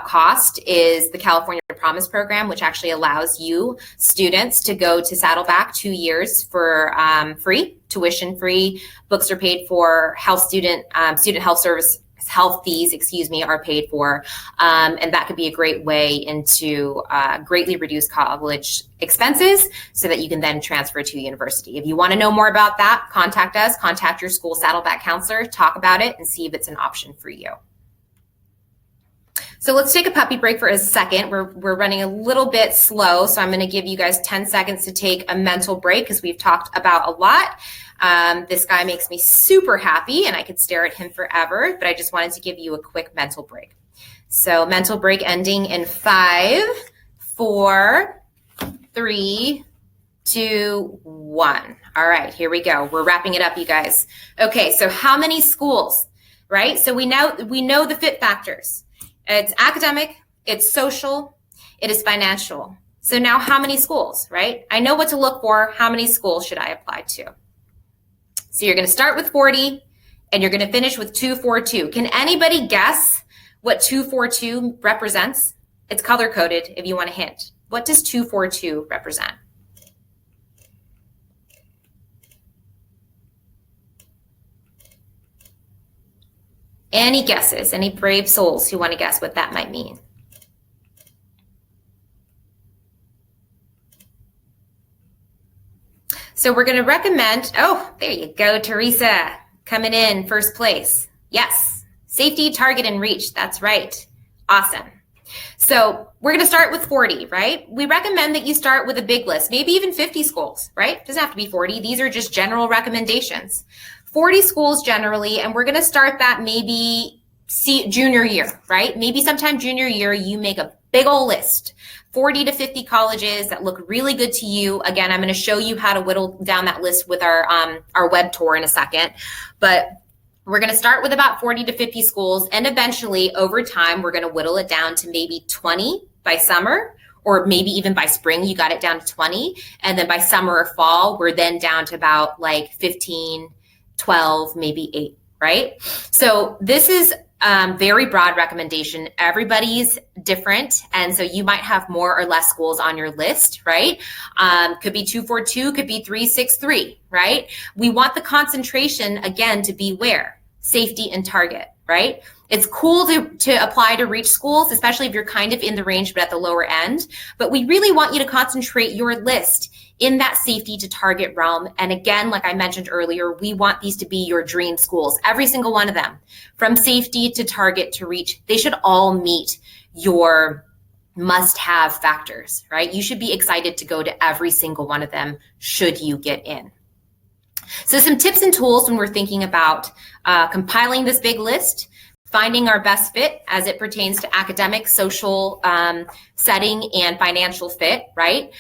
cost is the California Promise Program, which actually allows you students to go to Saddleback 2 years for free, tuition free, books are paid for, student health fees, are paid for, and that could be a great way into greatly reduce college expenses so that you can then transfer to university. If you want to know more about that, contact us, contact your school Saddleback counselor, talk about it, and see if it's an option for you. So let's take a puppy break for a second. We're running a little bit slow, so I'm going to give you guys 10 seconds to take a mental break because we've talked about a lot. This guy makes me super happy and I could stare at him forever, but I just wanted to give you a quick mental break. So mental break ending in 5, 4, 3, 2, 1. All right, here we go. We're wrapping it up, you guys. Okay, so how many schools, right? So we know the fit factors. It's academic, it's social, it is financial. So now how many schools, right? I know what to look for. How many schools should I apply to? So you're going to start with 40 and you're going to finish with 242. Can anybody guess what 242 represents? It's color coded if you want a hint. What does 242 represent? Any guesses? Any brave souls who want to guess what that might mean? So we're going to recommend, oh, there you go, Teresa, coming in first place. Yes, safety, target, and reach. That's right. Awesome. So we're going to start with 40, right? We recommend that you start with a big list, maybe even 50 schools, right? It doesn't have to be 40. These are just general recommendations. 40 schools generally, and we're going to start that maybe junior year, right? Maybe sometime junior year, you make a big old list, 40 to 50 colleges that look really good to you. Again, I'm going to show you how to whittle down that list with our web tour in a second, but we're going to start with about 40 to 50 schools, and eventually over time, we're going to whittle it down to maybe 20 by summer, or maybe even by spring, you got it down to 20. And then by summer or fall, we're then down to about like 15, 12, maybe 8, right? So this is very broad recommendation. Everybody's different. And so you might have more or less schools on your list, right? Could be 242, could be 363, right? We want the concentration, again, to be where? Safety and target, right? It's cool to apply to reach schools, especially if you're kind of in the range, but at the lower end. But we really want you to concentrate your list in that safety to target realm. And again, like I mentioned earlier, we want these to be your dream schools, every single one of them, from safety to target to reach. They should all meet your must-have factors, right? You should be excited to go to every single one of them should you get in. So some tips and tools when we're thinking about compiling this big list, finding our best fit as it pertains to academic, social setting, and financial fit, right?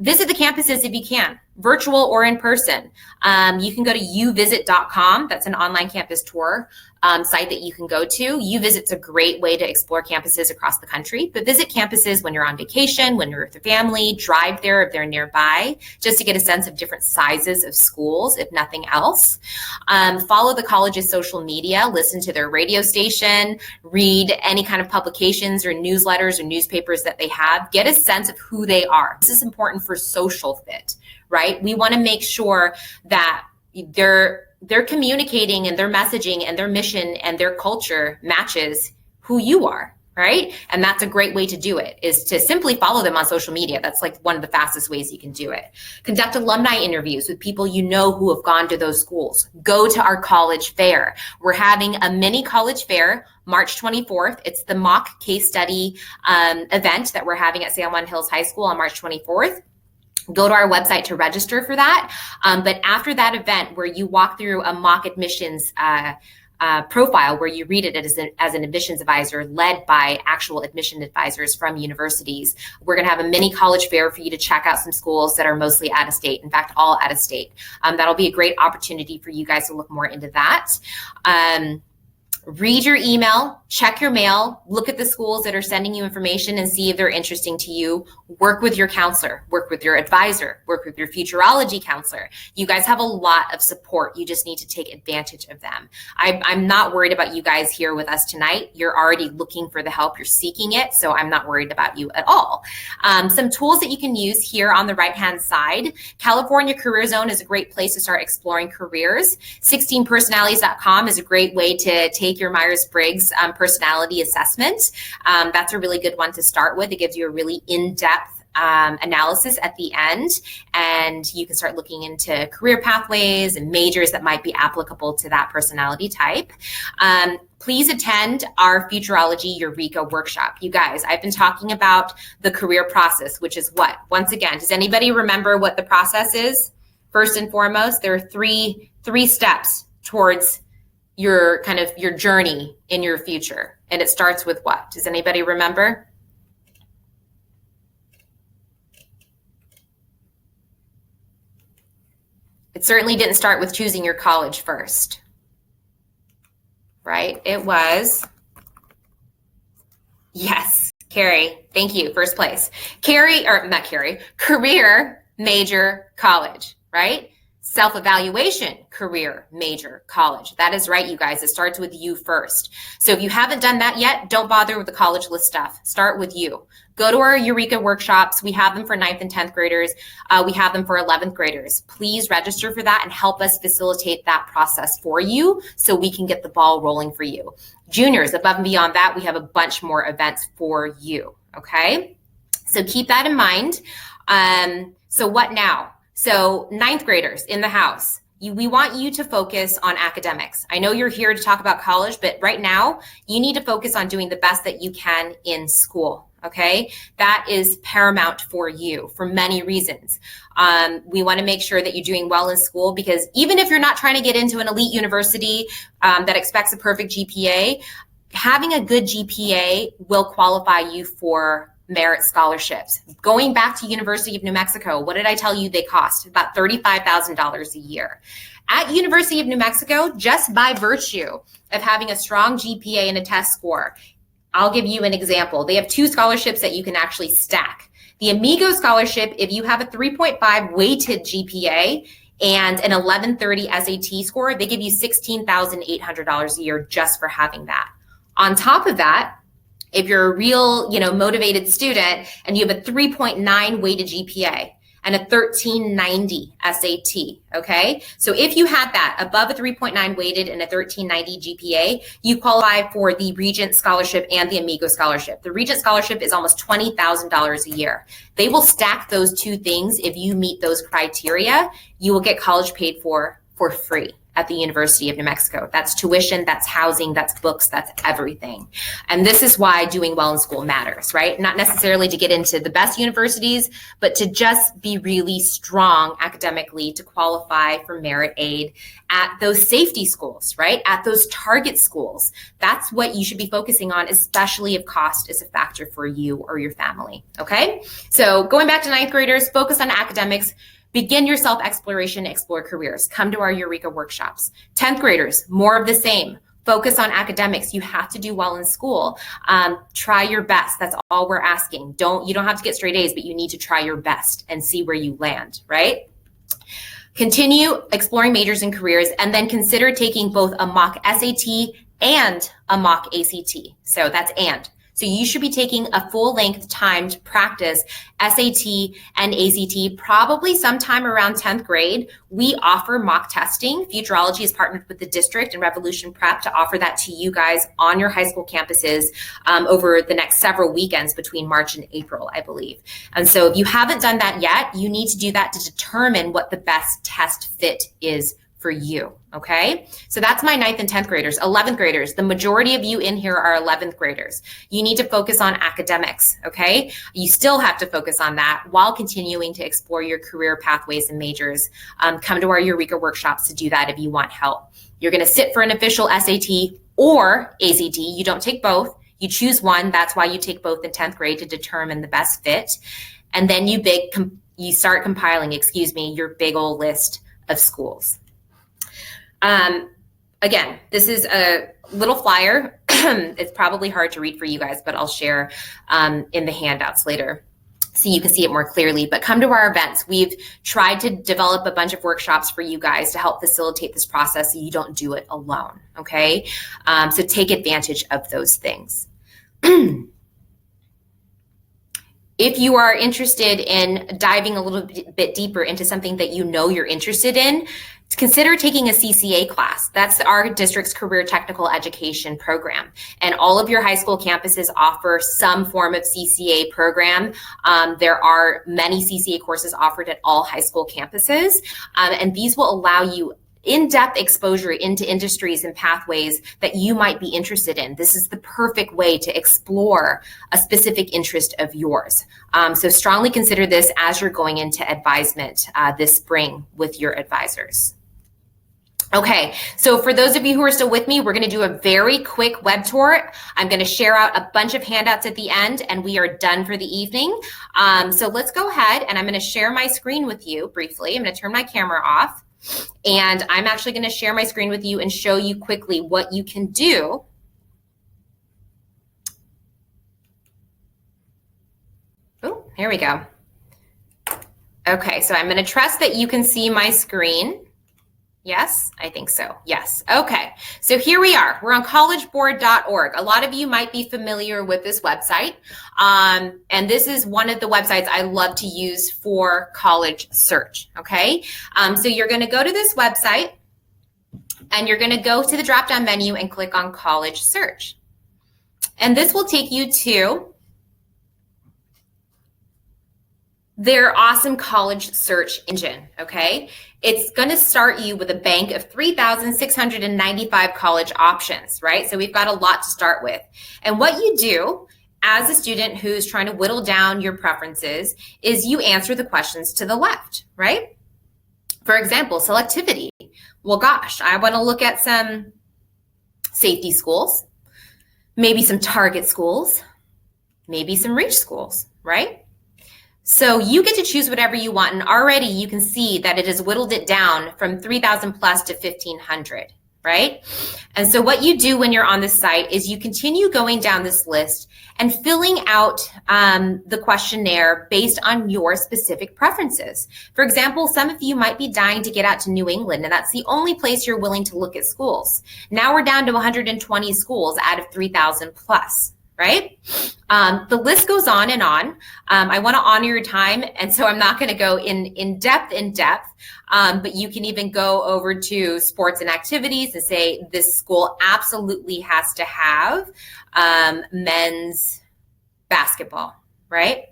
Visit the campuses if you can, virtual or in person. You can go to uvisit.com. That's an online campus tour site that you can go to. UVisit's a great way to explore campuses across the country, but visit campuses when you're on vacation, when you're with your family, drive there if they're nearby, just to get a sense of different sizes of schools, if nothing else. Follow the college's social media, listen to their radio station, read any kind of publications or newsletters or newspapers that they have. Get a sense of who they are. This is important for social fit, right? We want to make sure that they're communicating and their messaging and their mission and their culture matches who you are, right? And that's a great way to do it, is to simply follow them on social media. That's like one of the fastest ways you can do it. Conduct alumni interviews with people you know who have gone to those schools. Go to our college fair. We're having a mini college fair March 24th. It's the mock case study event that we're having at San Juan Hills High School on March 24th. Go to our website to register for that. But after that event, where you walk through a mock admissions profile, where you read it as an admissions advisor led by actual admission advisors from universities, we're going to have a mini college fair for you to check out some schools that are mostly out of state. In fact, all out of state. That'll be a great opportunity for you guys to look more into that. Read your email, check your mail, look at the schools that are sending you information and see if they're interesting to you. Work with your counselor, work with your advisor, work with your futurology counselor. You guys have a lot of support. You just need to take advantage of them. I'm not worried about you guys here with us tonight. You're already looking for the help. You're seeking it. So I'm not worried about you at all. Some tools that you can use here on the right-hand side. California Career Zone is a great place to start exploring careers. 16personalities.com is a great way to take your Myers-Briggs personality assessment. That's a really good one to start with. It gives you a really in-depth analysis at the end, and you can start looking into career pathways and majors that might be applicable to that personality type. Please attend our Futurology Eureka workshop. You guys, I've been talking about the career process, which is what? Once again, does anybody remember what the process is? First and foremost, there are three steps towards your journey in your future. And it starts with what? Does anybody remember? It certainly didn't start with choosing your college first, right? It was, yes, Carrie, thank you, first place. Career, major, college, right? Self-evaluation, career, major, college. That is right, you guys. It starts with you first. So if you haven't done that yet, don't bother with the college list stuff. Start with you. Go to our Eureka workshops. We have them for 9th and 10th graders. We have them for 11th graders. Please register for that and help us facilitate that process for you so we can get the ball rolling for you. Juniors, above and beyond that, we have a bunch more events for you, okay? So keep that in mind. So what now? So 9th graders in the house, we want you to focus on academics. I know you're here to talk about college, but right now you need to focus on doing the best that you can in school, okay? That is paramount for you for many reasons. We want to make sure that you're doing well in school, because even if you're not trying to get into an elite university that expects a perfect GPA, having a good GPA will qualify you for merit scholarships. Going back to University of New Mexico, what did I tell you they cost? About $35,000 a year. At University of New Mexico, just by virtue of having a strong GPA and a test score, I'll give you an example. They have 2 scholarships that you can actually stack. The Amigo scholarship, if you have a 3.5 weighted GPA and an 1130 SAT score, they give you $16,800 a year just for having that. On top of that, if you're a real, motivated student and you have a 3.9 weighted GPA and a 1390 SAT, okay? So if you had that above a 3.9 weighted and a 1390 GPA, you qualify for the Regent Scholarship and the Amigo Scholarship. The Regent Scholarship is almost $20,000 a year. They will stack those 2 things. If you meet those criteria, you will get college paid for free at the University of New Mexico. That's tuition, that's housing, that's books, that's everything. And this is why doing well in school matters, right? Not necessarily to get into the best universities, but to just be really strong academically to qualify for merit aid at those safety schools, right? At those target schools. That's what you should be focusing on, especially if cost is a factor for you or your family, okay? So going back to 9th graders, focus on academics. Begin your self-exploration, explore careers. Come to our Eureka workshops. 10th graders, more of the same. Focus on academics. You have to do well in school. Try your best. That's all we're asking. You don't have to get straight A's, but you need to try your best and see where you land, right? Continue exploring majors and careers, and then consider taking both a mock SAT and a mock ACT. So that's and. So you should be taking a full-length timed practice SAT and ACT probably sometime around 10th grade. We offer mock testing. Futurology is partnered with the district and Revolution Prep to offer that to you guys on your high school campuses over the next several weekends between March and April, I believe. And so if you haven't done that yet, you need to do that to determine what the best test fit is for you, okay? So that's my 9th and 10th graders. 11th graders, the majority of you in here are 11th graders. You need to focus on academics, okay? You still have to focus on that while continuing to explore your career pathways and majors. Come to our Eureka workshops to do that if you want help. You're gonna sit for an official SAT or ACT. You don't take both. You choose one. That's why you take both in 10th grade to determine the best fit. And then you start compiling, your big old list of schools. Again, this is a little flyer. It's probably hard to read for you guys, but I'll share in the handouts later so you can see it more clearly. But come to our events. We've tried to develop a bunch of workshops for you guys to help facilitate this process so you don't do it alone, okay? So take advantage of those things. If you are interested in diving a little bit deeper into something that you know you're interested in, Consider taking a CCA class. That's our district's career technical education program. And all of your high school campuses offer some form of CCA program. There are many CCA courses offered at all high school campuses. And these will allow you in-depth exposure into industries and pathways that you might be interested in. This is the perfect way to explore a specific interest of yours. So strongly consider this as you're going into advisement this spring with your advisors. Okay, so for those of you who are still with me, we're going to do a very quick web tour. I'm going to share out a bunch of handouts at the end, and we are done for the evening. So let's go ahead, and I'm going to share my screen with you briefly. I'm going to turn my camera off, and I'm actually going to share my screen with you and show you quickly what you can do. Oh, here we go. Okay, so I'm going to trust that you can see my screen. Yes, I think so. Yes. Okay. So here we are. We're on collegeboard.org. A lot of you might be familiar with this website. And this is one of the websites I love to use for college search. Okay. So you're going to go to this website and you're going to go to the drop-down menu and click on college search. And this will take you to their awesome college search engine, okay? It's going to start you with a bank of 3,695 college options, right? So we've got a lot to start with. And what you do as a student who's trying to whittle down your preferences is you answer the questions to the left, right? For example, selectivity. Well, gosh, I want to look at some safety schools, maybe some target schools, maybe some reach schools, right? So you get to choose whatever you want, and already you can see that it has whittled it down from 3,000 plus to 1,500, right? And so what you do when you're on this site is you continue going down this list and filling out the questionnaire based on your specific preferences. For example, some of you might be dying to get out to New England, and that's the only place you're willing to look at schools. Now we're down to 120 schools out of 3,000 plus. Right? The list goes on and on. I want to honor your time, and so I'm not going to go in depth, but you can even go over to sports and activities and say this school absolutely has to have men's basketball, right?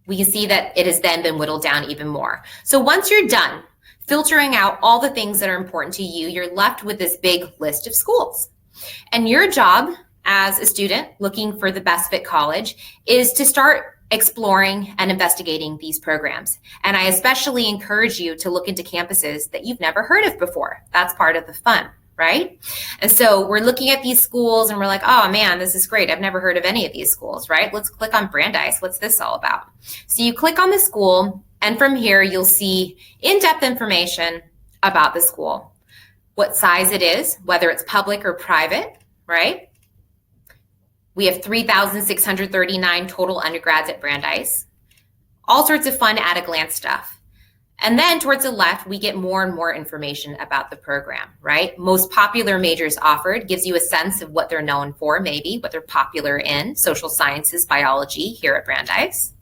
We can see that it has then been whittled down even more. So once you're done filtering out all the things that are important to you, you're left with this big list of schools. And your job as a student looking for the best fit college is to start exploring and investigating these programs. And I especially encourage you to look into campuses that you've never heard of before. That's part of the fun, right? And so we're looking at these schools and we're like, oh man, this is great. I've never heard of any of these schools, right? Let's click on Brandeis. What's this all about? So you click on the school, and from here you'll see in-depth information about the school, what size it is, whether it's public or private, right? We have 3,639 total undergrads at Brandeis. All sorts of fun at-a-glance stuff. And then towards the left, we get more and more information about the program, right? Most popular majors offered gives you a sense of what they're known for, maybe, what they're popular in, social sciences, biology here at Brandeis.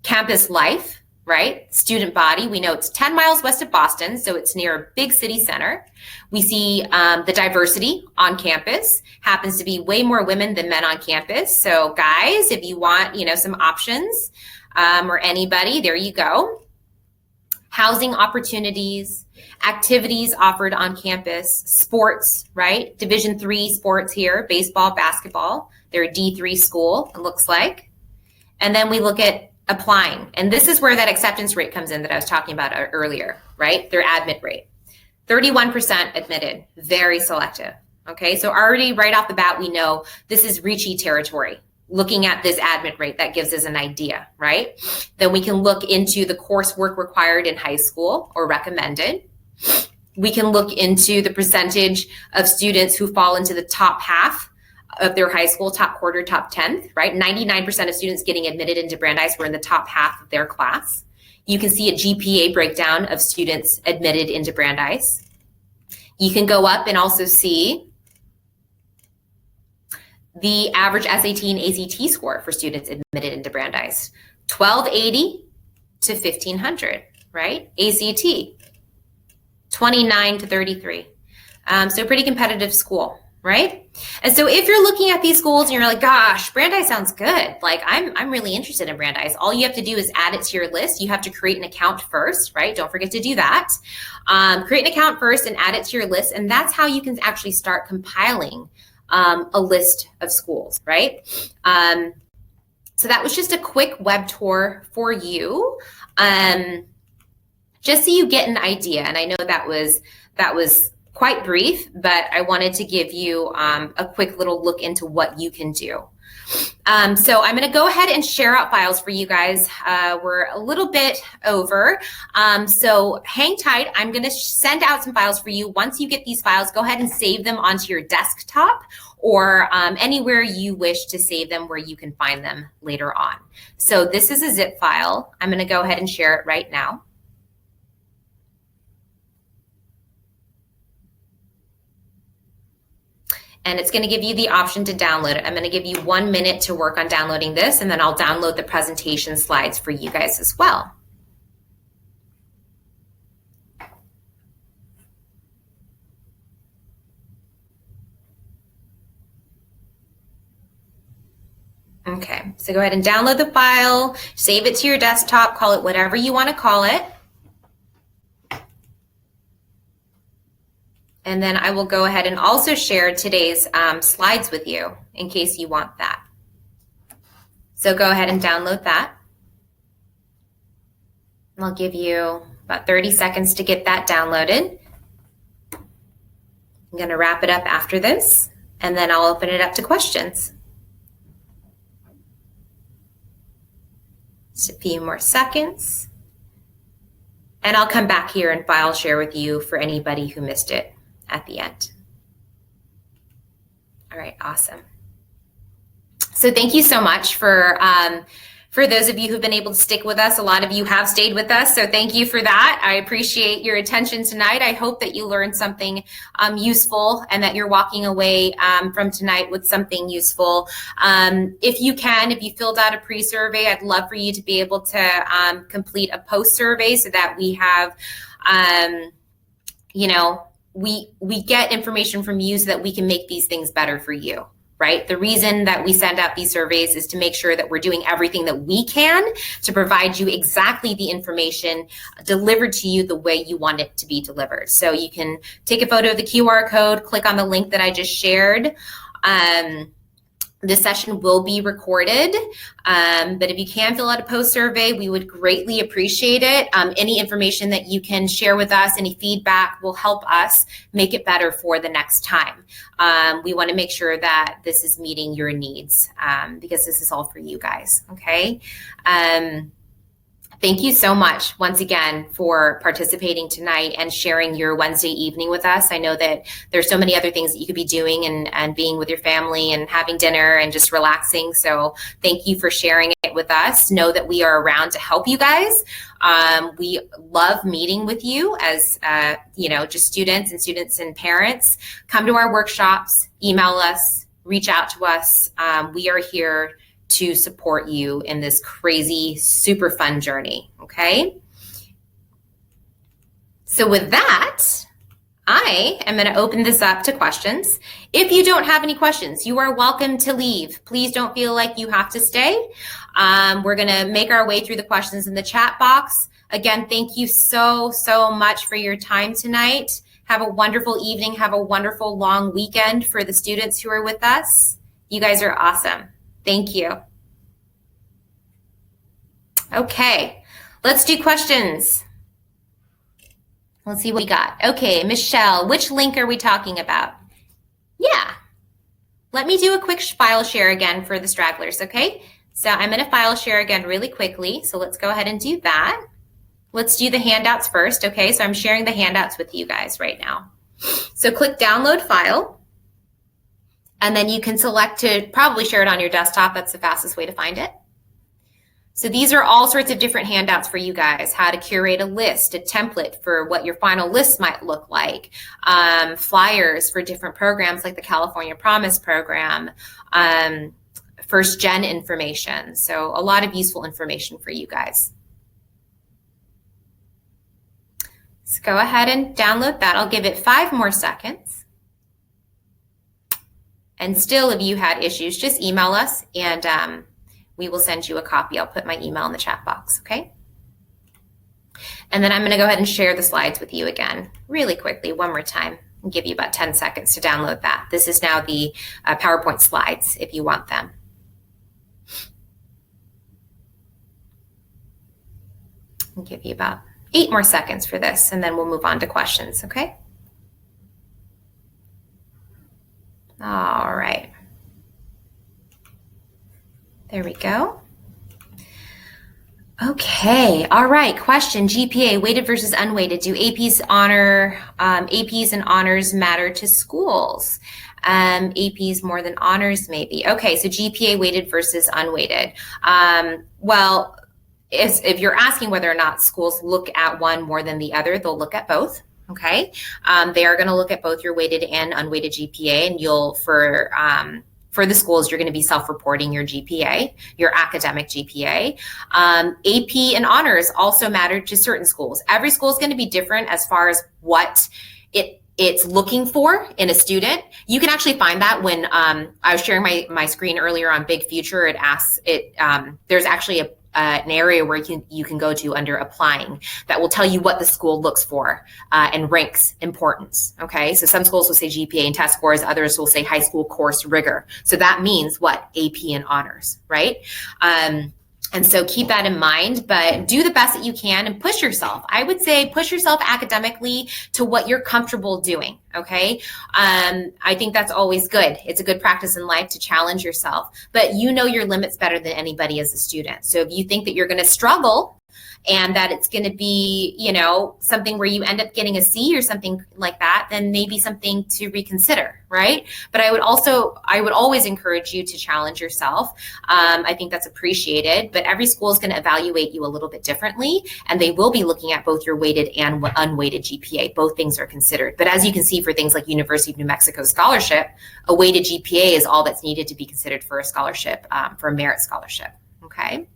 Campus life, right? Student body, we know it's 10 miles west of Boston, so it's near a big city center. We see the diversity on campus happens to be way more women than men on campus. So guys, if you want, some options or anybody, there you go. Housing opportunities, activities offered on campus, sports, right? Division III sports here, baseball, basketball. They're a D3 school, it looks like. And then we look at applying. And this is where that acceptance rate comes in that I was talking about earlier, right? Their admit rate. 31% admitted, very selective. Okay, so already right off the bat, we know this is reachy territory. Looking at this admit rate, that gives us an idea, right? Then we can look into the coursework required in high school or recommended. We can look into the percentage of students who fall into the top half of their high school, top quarter, top 10th, right? 99% of students getting admitted into Brandeis were in the top half of their class. You can see a GPA breakdown of students admitted into Brandeis. You can go up and also see the average SAT and ACT score for students admitted into Brandeis, 1280 to 1500, right? ACT, 29 to 33. So pretty competitive school, right? And so if you're looking at these schools and you're like, gosh, Brandeis sounds good. Like I'm really interested in Brandeis. All you have to do is add it to your list. You have to create an account first, right? Don't forget to do that. Create an account first and add it to your list. And that's how you can actually start compiling a list of schools, right? So that was just a quick web tour for you, just so you get an idea. And I know that was quite brief, but I wanted to give you a quick little look into what you can do. So I'm going to go ahead and share out files for you guys. We're a little bit over, so hang tight. I'm going to send out some files for you. Once you get these files, go ahead and save them onto your desktop or anywhere you wish to save them where you can find them later on. So this is a zip file. I'm going to go ahead and share it right now. And it's going to give you the option to download it. I'm going to give you 1 minute to work on downloading this, and then I'll download the presentation slides for you guys as well. Okay, so go ahead and download the file, save it to your desktop, call it whatever you want to call it. And then I will go ahead and also share today's slides with you in case you want that. So go ahead and download that. And I'll give you about 30 seconds to get that downloaded. I'm going to wrap it up after this, and then I'll open it up to questions. Just a few more seconds. And I'll come back here and file share with you for anybody who missed it at the end. All right, awesome. So thank you so much for those of you who've been able to stick with us. A lot of you have stayed with us, so thank you for that. I appreciate your attention tonight. I hope that you learned something useful and that you're walking away from tonight with something useful. If you filled out a pre-survey, I'd love for you to be able to complete a post-survey so that we have, we get information from you so that we can make these things better for you, right? The reason that we send out these surveys is to make sure that we're doing everything that we can to provide you exactly the information delivered to you the way you want it to be delivered. So you can take a photo of the QR code, click on the link that I just shared. This session will be recorded, but if you can fill out a post survey, we would greatly appreciate it. Any information that you can share with us, any feedback will help us make it better for the next time. We want to make sure that this is meeting your needs because this is all for you guys, okay? Thank you so much once again for participating tonight and sharing your Wednesday evening with us. I know that there's so many other things that you could be doing and being with your family and having dinner and just relaxing. So thank you for sharing it with us. Know that we are around to help you guys. We love meeting with you as, just students and parents. Come to our workshops, email us, reach out to us. We are here to support you in this crazy, super fun journey, okay? So with that, I am going to open this up to questions. If you don't have any questions, you are welcome to leave. Please don't feel like you have to stay. We're going to make our way through the questions in the chat box. Again, thank you so much for your time tonight. Have a wonderful evening. Have a wonderful long weekend for the students who are with us. You guys are awesome. Thank you. Okay, let's do questions. Let's see what we got. Okay, Michelle, which link are we talking about? Yeah, let me do a quick file share again for the stragglers, okay? So I'm going to file share again really quickly. So let's go ahead and do that. Let's do the handouts first, okay? So I'm sharing the handouts with you guys right now. So click download file. And then you can select to probably share it on your desktop. That's the fastest way to find it. So these are all sorts of different handouts for you guys, how to curate a list, a template for what your final list might look like, flyers for different programs like the California Promise program, first gen information. So a lot of useful information for you guys. So go ahead and download that. I'll give it 5 more seconds. And still, if you had issues, just email us and we will send you a copy. I'll put my email in the chat box, okay? And then I'm going to go ahead and share the slides with you again really quickly one more time and give you about 10 seconds to download that. This is now the PowerPoint slides if you want them. I'll give you about 8 more seconds for this, and then we'll move on to questions, okay? All right. There we go. Okay, all right, question, GPA, weighted versus unweighted. Do APs and honors matter to schools? APs more than honors, maybe. Okay, so GPA weighted versus unweighted. Well, if you're asking whether or not schools look at one more than the other, they'll look at both. Okay, they are going to look at both your weighted and unweighted GPA, and you'll for the schools, you're going to be self-reporting your GPA, your academic GPA. AP and honors also matter to certain schools. Every school is going to be different as far as what it's looking for in a student. You can actually find that when I was sharing my screen earlier on Big Future. It asks there's actually an area where you can go to under applying that will tell you what the school looks for and ranks importance. Okay, so some schools will say GPA and test scores, others will say high school course rigor. So that means what? AP and honors, right? And so keep that in mind, but do the best that you can and push yourself. I would say push yourself academically to what you're comfortable doing, okay? I think that's always good. It's a good practice in life to challenge yourself, but you know your limits better than anybody as a student. So if you think that you're gonna struggle and that it's going to be, something where you end up getting a C or something like that, then maybe something to reconsider, right? But I would always encourage you to challenge yourself. I think that's appreciated, but every school is going to evaluate you a little bit differently, and they will be looking at both your weighted and unweighted GPA. Both things are considered. But as you can see, for things like University of New Mexico scholarship, a weighted GPA is all that's needed to be considered for a scholarship, for a merit scholarship, okay?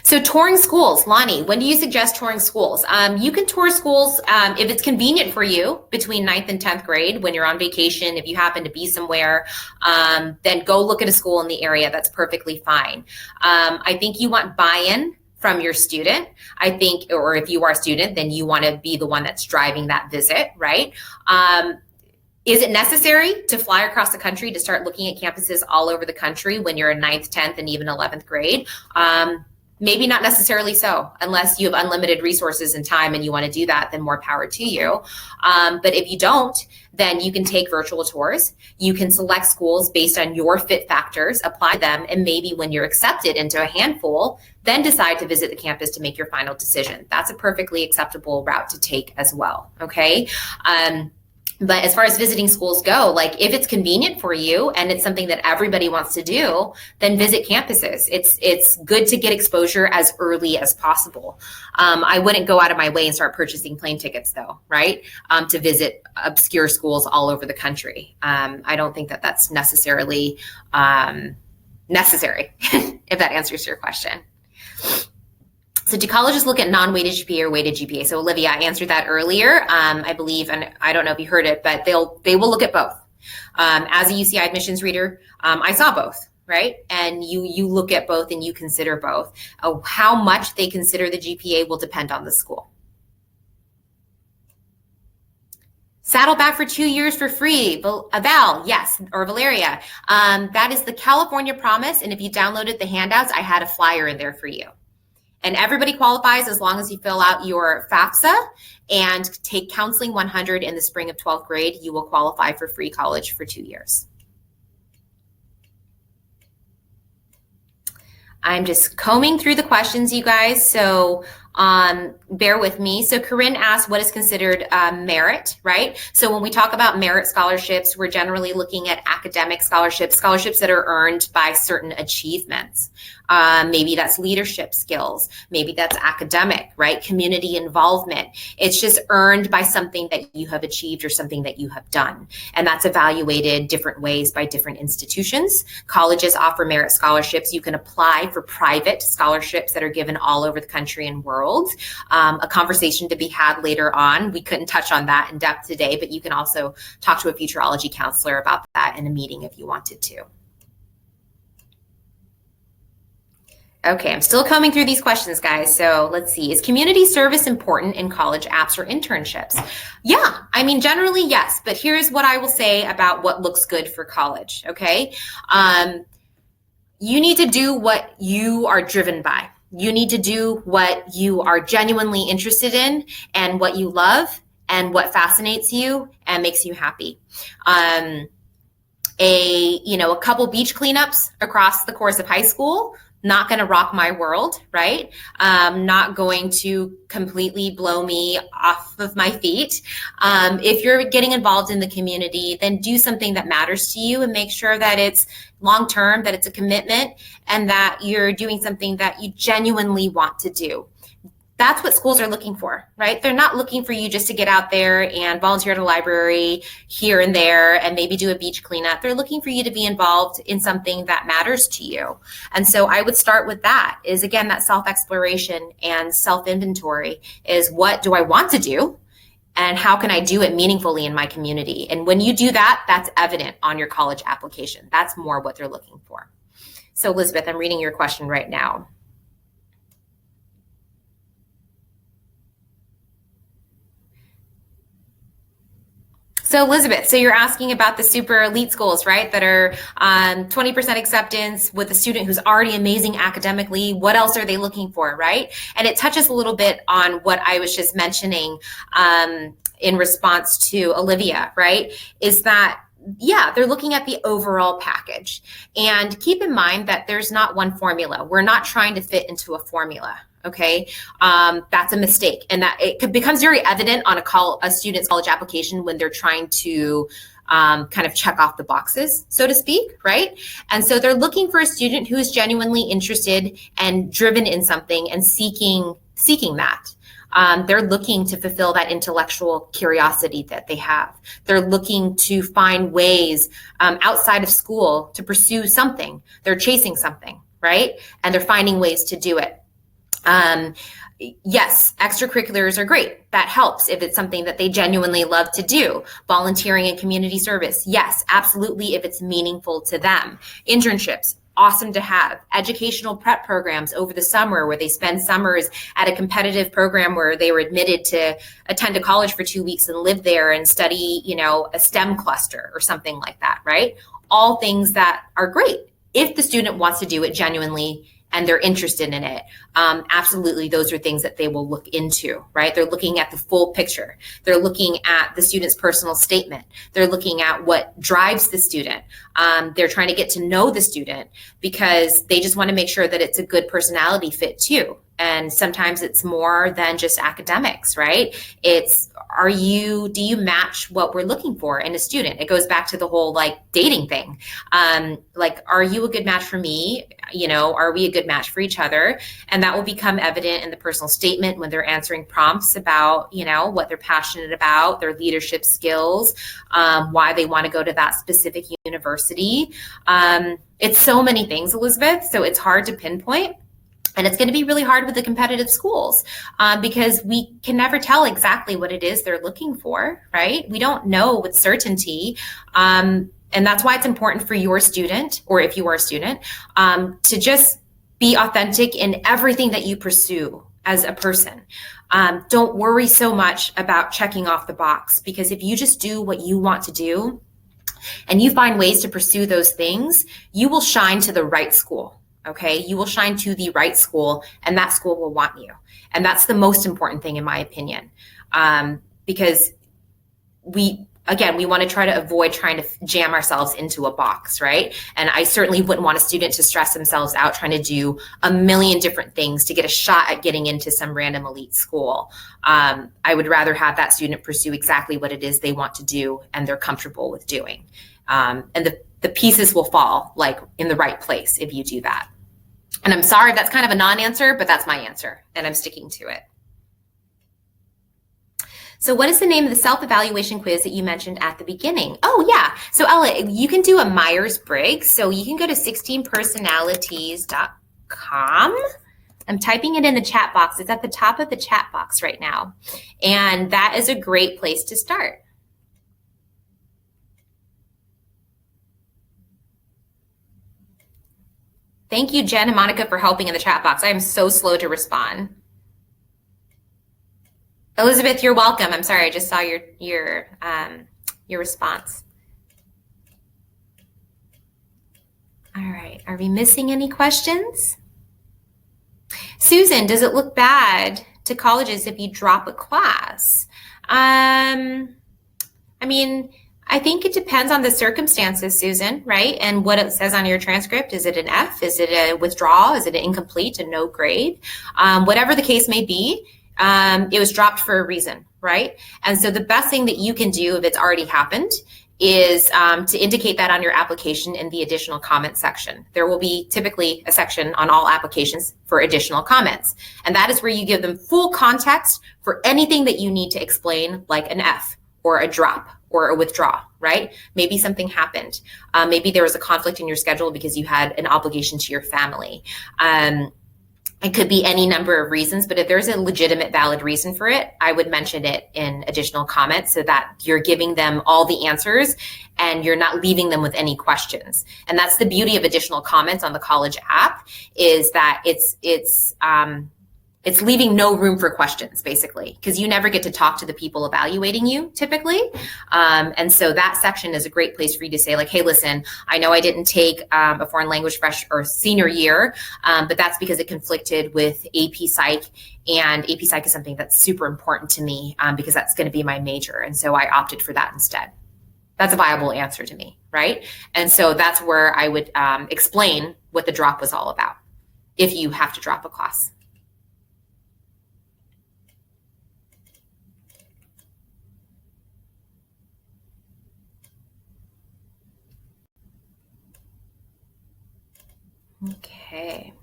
So touring schools, Lonnie, when do you suggest touring schools? You can tour schools if it's convenient for you between 9th and 10th grade when you're on vacation. If you happen to be somewhere, then go look at a school in the area. That's perfectly fine. I think you want buy-in from your student. I think, or if you are a student, then you want to be the one that's driving that visit, right? Is it necessary to fly across the country to start looking at campuses all over the country when you're in 9th, 10th, and even 11th grade? Maybe not necessarily so, unless you have unlimited resources and time and you want to do that, then more power to you. But if you don't, then you can take virtual tours. You can select schools based on your fit factors, apply them, and maybe when you're accepted into a handful, then decide to visit the campus to make your final decision. That's a perfectly acceptable route to take as well, okay? But as far as visiting schools go, like if it's convenient for you and it's something that everybody wants to do, then visit campuses. It's good to get exposure as early as possible. I wouldn't go out of my way and start purchasing plane tickets though, right? To visit obscure schools all over the country. I don't think that that's necessarily necessary, if that answers your question. So do colleges look at non-weighted GPA or weighted GPA? So Olivia, I answered that earlier, I believe, and I don't know if you heard it, but they will look at both. As a UCI admissions reader, I saw both, right? And you look at both and you consider both. How much they consider the GPA will depend on the school. Saddleback for 2 years for free. Val, yes, or Valeria. That is the California Promise, and if you downloaded the handouts, I had a flyer in there for you. And everybody qualifies as long as you fill out your FAFSA and take Counseling 100 in the spring of 12th grade. You will qualify for free college for 2 years. I'm just combing through the questions, you guys, so bear with me. So Corinne asked, what is considered merit, right? So when we talk about merit scholarships, we're generally looking at academic scholarships, scholarships that are earned by certain achievements. Maybe that's leadership skills. Maybe that's academic, right? Community involvement. It's just earned by something that you have achieved or something that you have done. And that's evaluated different ways by different institutions. Colleges offer merit scholarships. You can apply for private scholarships that are given all over the country and world. world. A conversation to be had later on. We couldn't touch on that in depth today, but you can also talk to a futurology counselor about that in a meeting if you wanted to. Okay, I'm still combing through these questions, guys. So let's see. Is community service important in college apps or internships? Yeah, I mean, generally, yes. But here's what I will say about what looks good for college, okay? You need to do what you are driven by. You need to do what you are genuinely interested in and what you love and what fascinates you and makes you happy. A couple beach cleanups across the course of high school, not going to rock my world, right? Not going to completely blow me off of my feet. If you're getting involved in the community, then do something that matters to you and make sure that it's long-term, that it's a commitment, and that you're doing something that you genuinely want to do. That's what schools are looking for, right? They're not looking for you just to get out there and volunteer at a library here and there and maybe do a beach cleanup. They're looking for you to be involved in something that matters to you. And so I would start with that, is again, that self-exploration and self-inventory is, what do I want to do? And how can I do it meaningfully in my community? And when you do that, that's evident on your college application. That's more what they're looking for. So Elizabeth, I'm reading your question right now. So Elizabeth, so you're asking about the super elite schools, right? That are 20% acceptance with a student who's already amazing academically. What else are they looking for, right? And it touches a little bit on what I was just mentioning in response to Olivia, right? Is that, yeah, they're looking at the overall package. And keep in mind that there's not one formula. We're not trying to fit into a formula. Okay, that's a mistake, and that it becomes very evident on a student's college application when they're trying to kind of check off the boxes, so to speak, right? And so they're looking for a student who is genuinely interested and driven in something and seeking that. They're looking to fulfill that intellectual curiosity that they have. They're looking to find ways outside of school to pursue something. They're chasing something, right? And they're finding ways to do it. Yes, extracurriculars are great. That helps if it's something that they genuinely love to do. Volunteering and community service, yes, absolutely, if it's meaningful to them. Internships, awesome to have. Educational prep programs over the summer where they spend summers at a competitive program where they were admitted to attend a college for 2 weeks and live there and study, a STEM cluster or something like that, right? All things that are great if the student wants to do it genuinely and they're interested in it. Absolutely, those are things that they will look into, right? They're looking at the full picture. They're looking at the student's personal statement. They're looking at what drives the student. They're trying to get to know the student because they just want to make sure that it's a good personality fit too. And sometimes it's more than just academics, right? It's, do you match what we're looking for in a student? It goes back to the whole dating thing. Are you a good match for me? Are we a good match for each other? And that will become evident in the personal statement when they're answering prompts about, what they're passionate about, their leadership skills, why they want to go to that specific university. It's so many things, Elizabeth, so it's hard to pinpoint. And it's going to be really hard with the competitive schools because we can never tell exactly what it is they're looking for, right? We don't know with certainty. And that's why it's important for your student, or if you are a student, to just be authentic in everything that you pursue as a person. Don't worry so much about checking off the box, because if you just do what you want to do and you find ways to pursue those things, you will shine to the right school. Okay, you will shine to the right school, and that school will want you. And that's the most important thing, in my opinion, because we want to try to avoid trying to jam ourselves into a box, right? And I certainly wouldn't want a student to stress themselves out trying to do a million different things to get a shot at getting into some random elite school. I would rather have that student pursue exactly what it is they want to do and they're comfortable with doing. And the pieces will fall in the right place if you do that. And I'm sorry if that's kind of a non-answer, but that's my answer, and I'm sticking to it. So what is the name of the self-evaluation quiz that you mentioned at the beginning? Oh, yeah. So Ella, you can do a Myers-Briggs. So you can go to 16personalities.com. I'm typing it in the chat box. It's at the top of the chat box right now. And that is a great place to start. Thank you, Jen and Monica, for helping in the chat box. I am so slow to respond. Elizabeth, you're welcome. I'm sorry, I just saw your response. All right, are we missing any questions? Susan, does it look bad to colleges if you drop a class? I mean, I think it depends on the circumstances, Susan, right? And what it says on your transcript. Is it an F? Is it a withdrawal? Is it an incomplete, a no grade? Whatever the case may be, it was dropped for a reason, right? And so the best thing that you can do if it's already happened is to indicate that on your application in the additional comment section. There will be typically a section on all applications for additional comments. And that is where you give them full context for anything that you need to explain, like an F or a drop or a withdrawal, right? Maybe something happened. Maybe there was a conflict in your schedule because you had an obligation to your family. It could be any number of reasons, but if there's a legitimate, valid reason for it, I would mention it in additional comments so that you're giving them all the answers and you're not leaving them with any questions. And that's the beauty of additional comments on the college app, is that it's leaving no room for questions, basically, because you never get to talk to the people evaluating you typically. And so that section is a great place for you to say, like, hey, listen, I know I didn't take a foreign language or senior year, but that's because it conflicted with AP Psych. And AP Psych is something that's super important to me because that's going to be my major. And so I opted for that instead. That's a viable answer to me, right? And so that's where I would explain what the drop was all about if you have to drop a class. Okay.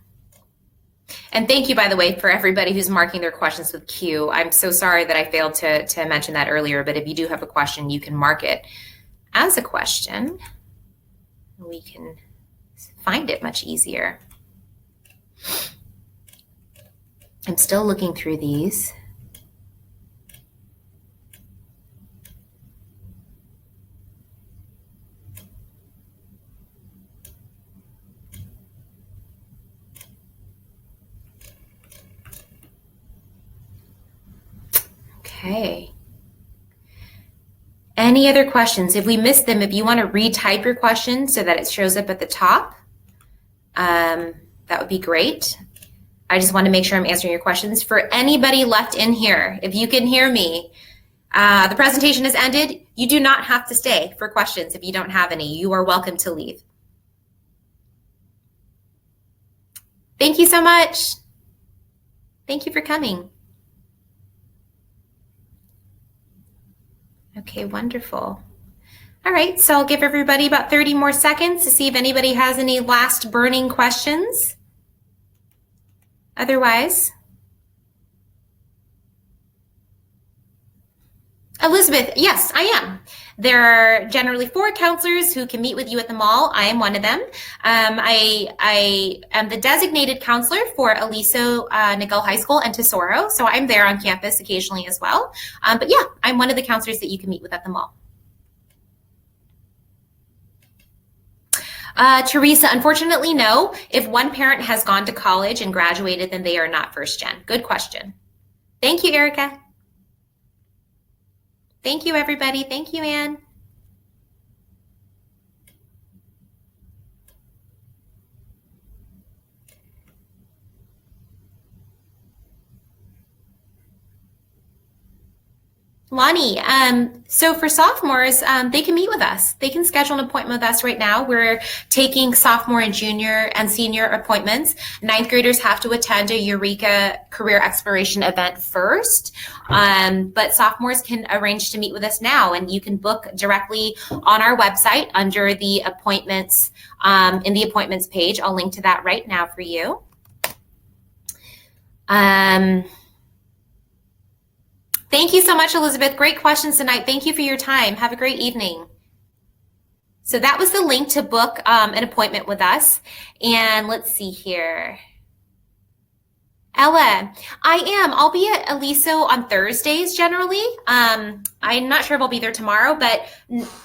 And thank you, by the way, for everybody who's marking their questions with Q. I'm so sorry that I failed to mention that earlier, but if you do have a question, you can mark it as a question. We can find it much easier. I'm still looking through these. Okay. Any other questions? If we missed them, if you want to retype your question so that it shows up at the top, that would be great. I just want to make sure I'm answering your questions. For anybody left in here, if you can hear me, the presentation has ended. You do not have to stay for questions if you don't have any. You are welcome to leave. Thank you so much. Thank you for coming. Okay, wonderful. All right, so I'll give everybody about 30 more seconds to see if anybody has any last burning questions. Otherwise, Elizabeth, yes, I am. There are generally 4 counselors who can meet with you at the mall. I am one of them. I am the designated counselor for Aliso, Niguel High School and Tesoro, so I'm there on campus occasionally as well. But yeah, I'm one of the counselors that you can meet with at the mall. Teresa, unfortunately, no. If one parent has gone to college and graduated, then they are not first gen. Good question. Thank you, Erica. Thank you, everybody. Thank you, Anne. Lonnie, so for sophomores, they can meet with us. They can schedule an appointment with us right now. We're taking sophomore and junior and senior appointments. 9th graders have to attend a Eureka career exploration event first, but sophomores can arrange to meet with us now, and you can book directly on our website under the appointments, in the appointments page. I'll link to that right now for you. Thank you so much, Elizabeth. Great questions tonight. Thank you for your time. Have a great evening. So that was the link to book an appointment with us. And let's see here. Ella, I am. I'll be at Aliso on Thursdays generally. I'm not sure if I'll be there tomorrow, but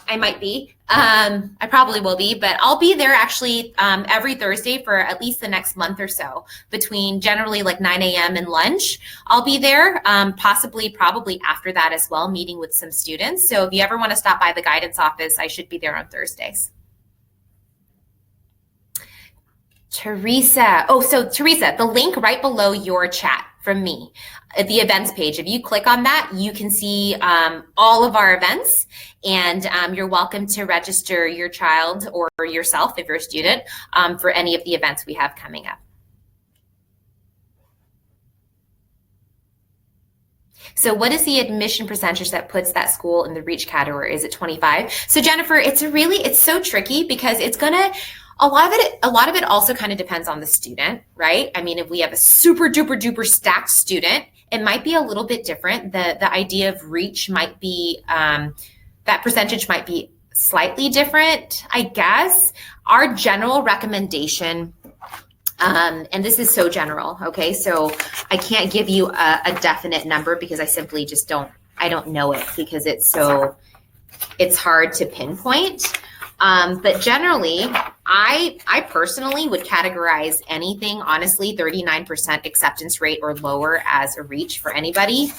I might be. I probably will be, but I'll be there actually every Thursday for at least the next month or so, between generally like 9 a.m. and lunch. I'll be there, probably after that as well, meeting with some students. So if you ever want to stop by the guidance office, I should be there on Thursdays. Teresa. Oh, so Teresa, the link right below your chat from me, the events page, if you click on that, you can see all of our events, and you're welcome to register your child or yourself if you're a student for any of the events we have coming up. So what is the admission percentage that puts that school in the reach category? Is it 25? So Jennifer, it's so tricky because it's gonna, a lot of it also kind of depends on the student, right? I mean, if we have a super duper duper stacked student, it might be a little bit different. The idea of reach might be, that percentage might be slightly different, I guess. Our general recommendation, and this is so general, okay? So I can't give you a definite number because I simply just I don't know it because it's hard to pinpoint. But generally, I personally would categorize anything, honestly, 39% acceptance rate or lower as a reach for anybody.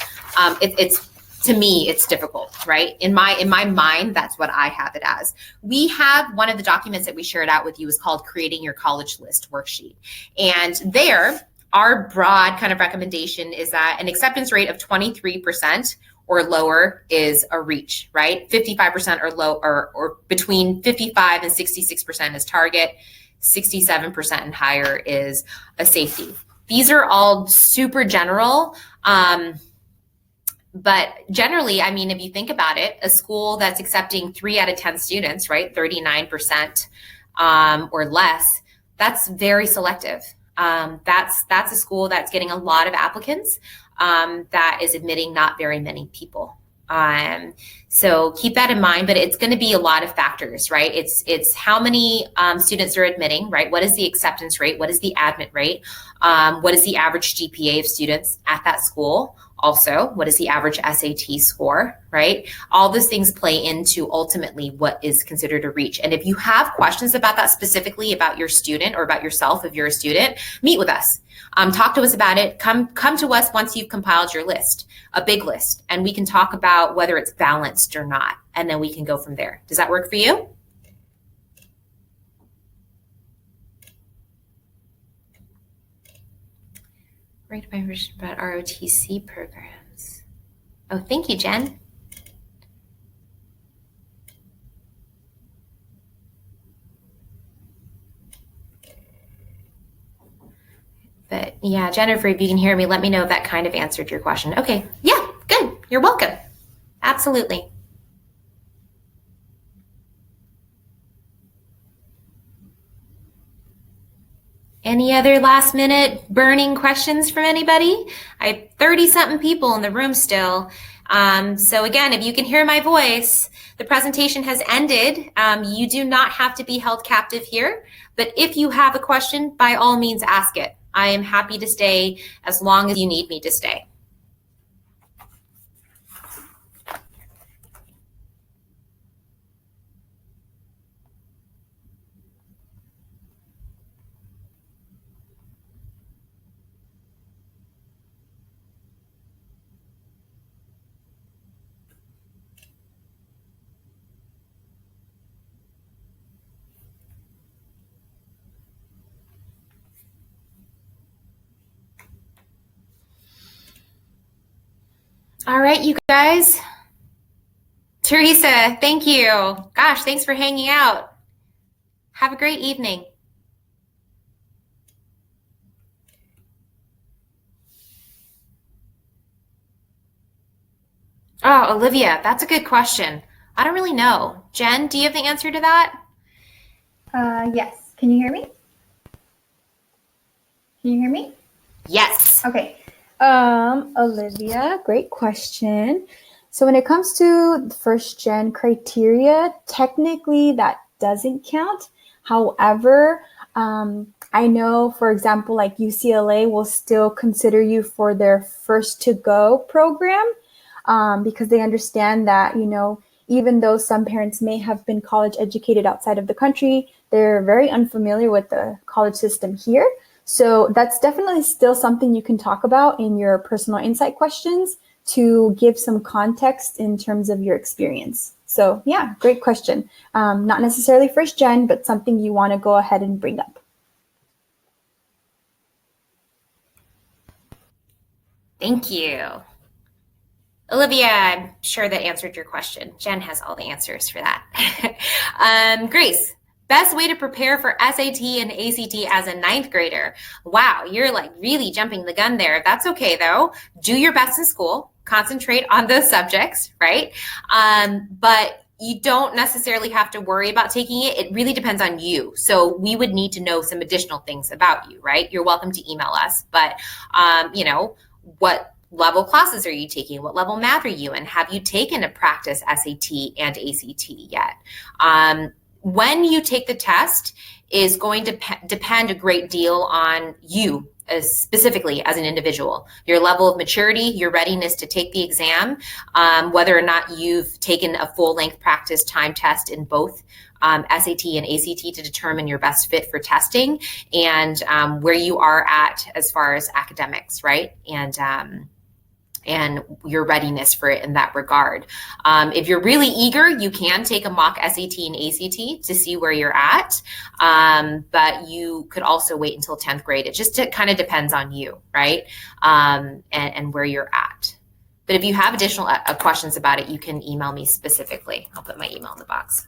To me, it's difficult, right? In my mind, that's what I have it as. We have one of the documents that we shared out with you is called Creating Your College List Worksheet. And there, our broad kind of recommendation is that an acceptance rate of 23% or lower is a reach, right? 55% or low, or between 55 and 66% is target, 67% and higher is a safety. These are all super general. But generally, I mean, if you think about it, a school that's accepting 3 out of 10 students, right, 39% or less, that's very selective. That's a school that's getting a lot of applicants that is admitting not very many people. So keep that in mind, but it's going to be a lot of factors, right? It's how many students are admitting, right? What is the acceptance rate? What is the admit rate? What is the average GPA of students at that school? Also, what is the average SAT score, right? All those things play into ultimately what is considered a reach. And if you have questions about that specifically about your student or about yourself, if you're a student, meet with us. Talk to us about it. Come to us once you've compiled your list, a big list, and we can talk about whether it's balanced or not, and then we can go from there. Does that work for you? Great information about ROTC programs. Oh, thank you, Jen. But yeah, Jennifer, if you can hear me, let me know if that kind of answered your question. Okay, yeah, good. You're welcome. Absolutely. Any other last minute burning questions from anybody? I have 30-something people in the room still. So again, if you can hear my voice, the presentation has ended. You do not have to be held captive here, but if you have a question, by all means ask it. I am happy to stay as long as you need me to stay. All right, you guys. Teresa, thank you. Gosh, thanks for hanging out. Have a great evening. Oh, Olivia, that's a good question. I don't really know. Jen, do you have the answer to that? Yes. Can you hear me? Can you hear me? Yes. Okay. Olivia, great question. So when it comes to first gen criteria, technically that doesn't count. However, I know, for example, like UCLA will still consider you for their first to go program because they understand that, even though some parents may have been college educated outside of the country, they're very unfamiliar with the college system here. So that's definitely still something you can talk about in your personal insight questions to give some context in terms of your experience. So yeah, great question. Not necessarily first gen, but something you want to go ahead and bring up. Thank you. Olivia, I'm sure that answered your question. Jen has all the answers for that. Grace, best way to prepare for SAT and ACT as a ninth grader. Wow, you're like really jumping the gun there. That's okay though. Do your best in school. Concentrate on those subjects, right? But you don't necessarily have to worry about taking it. It really depends on you. So we would need to know some additional things about you, right? You're welcome to email us, but what level classes are you taking? What level math are you in? Have you taken a practice SAT and ACT yet? When you take the test is going to depend a great deal on you specifically as an individual, your level of maturity, your readiness to take the exam, whether or not you've taken a full-length practice time test in both SAT and ACT to determine your best fit for testing, and where you are at as far as academics, right? And your readiness for it in that regard. If you're really eager, you can take a mock SAT and ACT to see where you're at, but you could also wait until 10th grade. It just kind of depends on you, right? And where you're at. But if you have additional questions about it, you can email me specifically. I'll put my email in the box,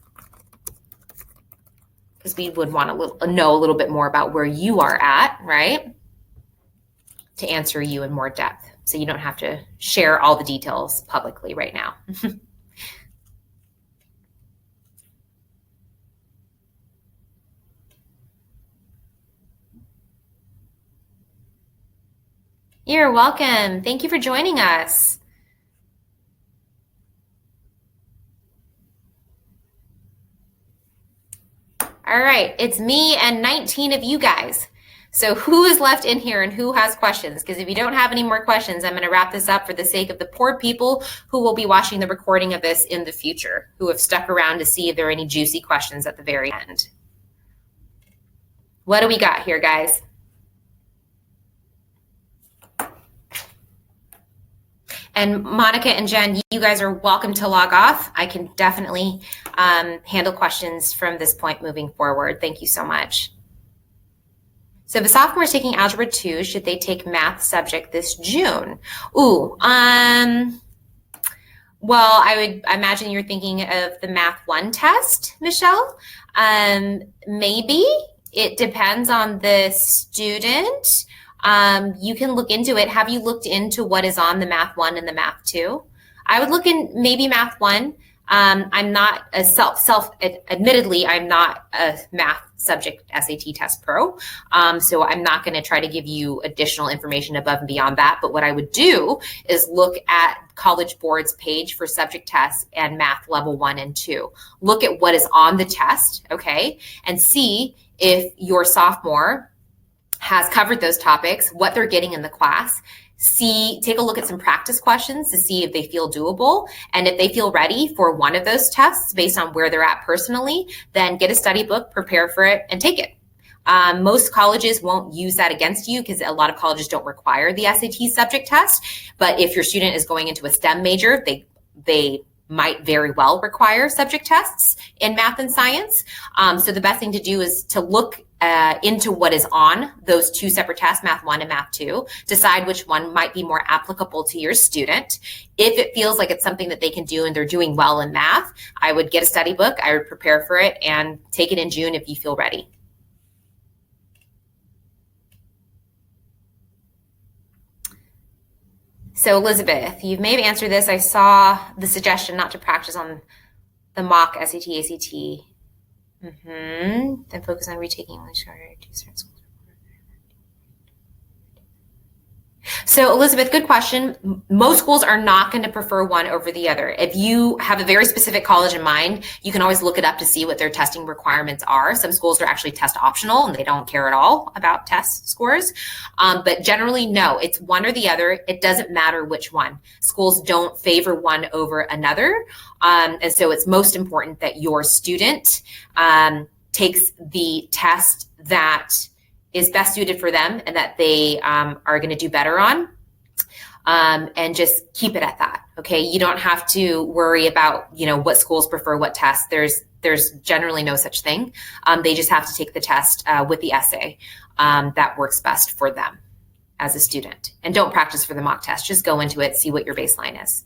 because we would want to know a little bit more about where you are at, right? To answer you in more depth. So you don't have to share all the details publicly right now. You're welcome. Thank you for joining us. All right, it's me and 19 of you guys. So who is left in here and who has questions? Because if you don't have any more questions, I'm going to wrap this up for the sake of the poor people who will be watching the recording of this in the future, who have stuck around to see if there are any juicy questions at the very end. What do we got here, guys? And Monica and Jen, you guys are welcome to log off. I can definitely handle questions from this point moving forward. Thank you so much. So if a sophomore is taking Algebra 2, should they take math subject this June? Ooh, well, I would imagine you're thinking of the Math 1 test, Michelle. Maybe. It depends on the student. You can look into it. Have you looked into what is on the Math 1 and the Math 2? I would look in maybe Math 1. I'm not a admittedly, I'm not a math subject SAT test pro. So I'm not going to try to give you additional information above and beyond that. But what I would do is look at College Board's page for subject tests and math level 1 and 2. Look at what is on the test, okay? And see if your sophomore has covered those topics, what they're getting in the class. Take a look at some practice questions to see if they feel doable. And if they feel ready for one of those tests based on where they're at personally, then get a study book, prepare for it, and take it. Most colleges won't use that against you because a lot of colleges don't require the SAT subject test. But if your student is going into a STEM major, they might very well require subject tests in math and science. So the best thing to do is to look into what is on those two separate tests, Math 1 and Math 2, decide which one might be more applicable to your student. If it feels like it's something that they can do and they're doing well in math, I would get a study book, I would prepare for it, and take it in June if you feel ready. So Elizabeth, you may have answered this. I saw the suggestion not to practice on the mock SAT, ACT. Then focus on retaking English harder to start school. So Elizabeth, good question. Most schools are not going to prefer one over the other. If you have a very specific college in mind, you can always look it up to see what their testing requirements are. Some schools are actually test optional and they don't care at all about test scores. But generally, no, it's one or the other. It doesn't matter which one. Schools don't favor one over another. And so it's most important that your student takes the test that is best suited for them and that they are going to do better on, and just keep it at that. Okay, you don't have to worry about what schools prefer what test. There's generally no such thing. They just have to take the test with the essay that works best for them as a student, and don't practice for the mock test. Just go into it, see what your baseline is.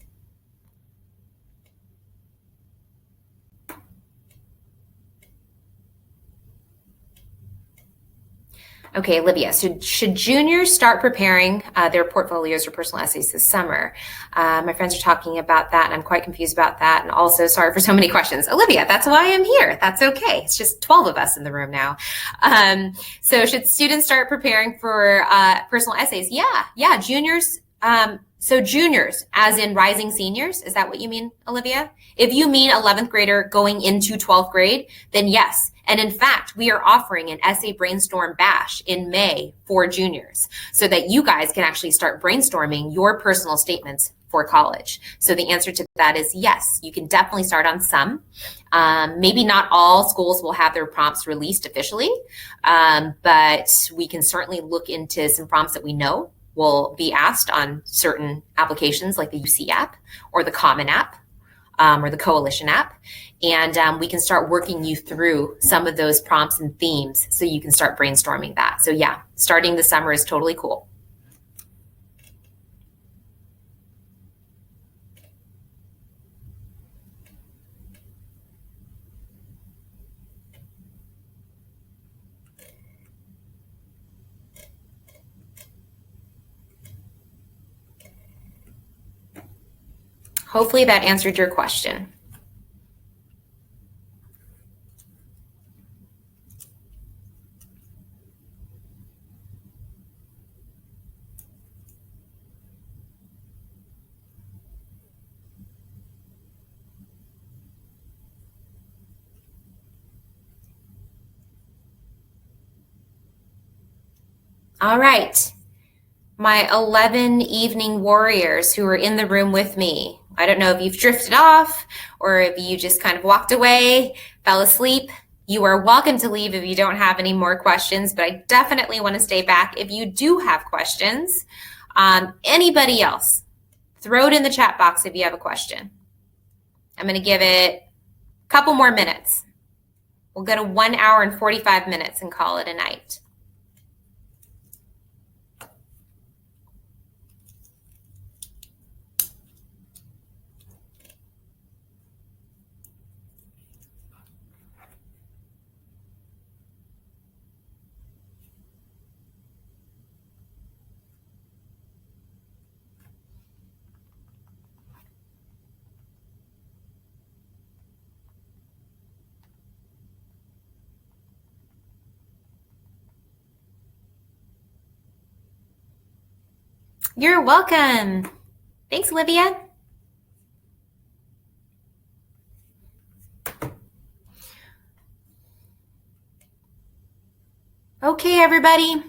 Okay, Olivia, so should juniors start preparing their portfolios or personal essays this summer? My friends are talking about that and I'm quite confused about that. And also, sorry for so many questions. Olivia, that's why I'm here. That's okay. It's just 12 of us in the room now. So should students start preparing for personal essays? Yeah, juniors. So juniors, as in rising seniors, is that what you mean, Olivia? If you mean 11th grader going into 12th grade, then yes. And in fact, we are offering an essay brainstorm bash in May for juniors so that you guys can actually start brainstorming your personal statements for college. So the answer to that is yes, you can definitely start on some. Maybe not all schools will have their prompts released officially, but we can certainly look into some prompts that we know will be asked on certain applications like the UC app or the Common app or the Coalition app. And we can start working you through some of those prompts and themes so you can start brainstorming that. So yeah, starting the summer is totally cool. Hopefully that answered your question. All right, my 11 evening warriors who are in the room with me. I don't know if you've drifted off or if you just kind of walked away, fell asleep. You are welcome to leave if you don't have any more questions, but I definitely want to stay back if you do have questions. Anybody else? Throw it in the chat box if you have a question. I'm going to give it a couple more minutes. We'll go to 1 hour and 45 minutes and call it a night. You're welcome. Thanks, Olivia. Okay, everybody.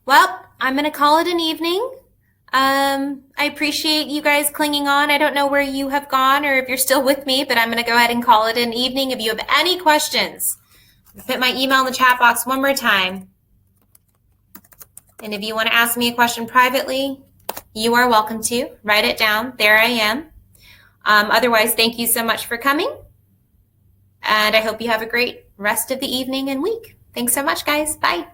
Well, I'm going to call it an evening. I appreciate you guys clinging on. I don't know where you have gone or if you're still with me, but I'm going to go ahead and call it an evening. If you have any questions, put my email in the chat box one more time. And if you want to ask me a question privately, you are welcome to. Write it down. There I am. Otherwise, thank you so much for coming. And I hope you have a great rest of the evening and week. Thanks so much, guys. Bye.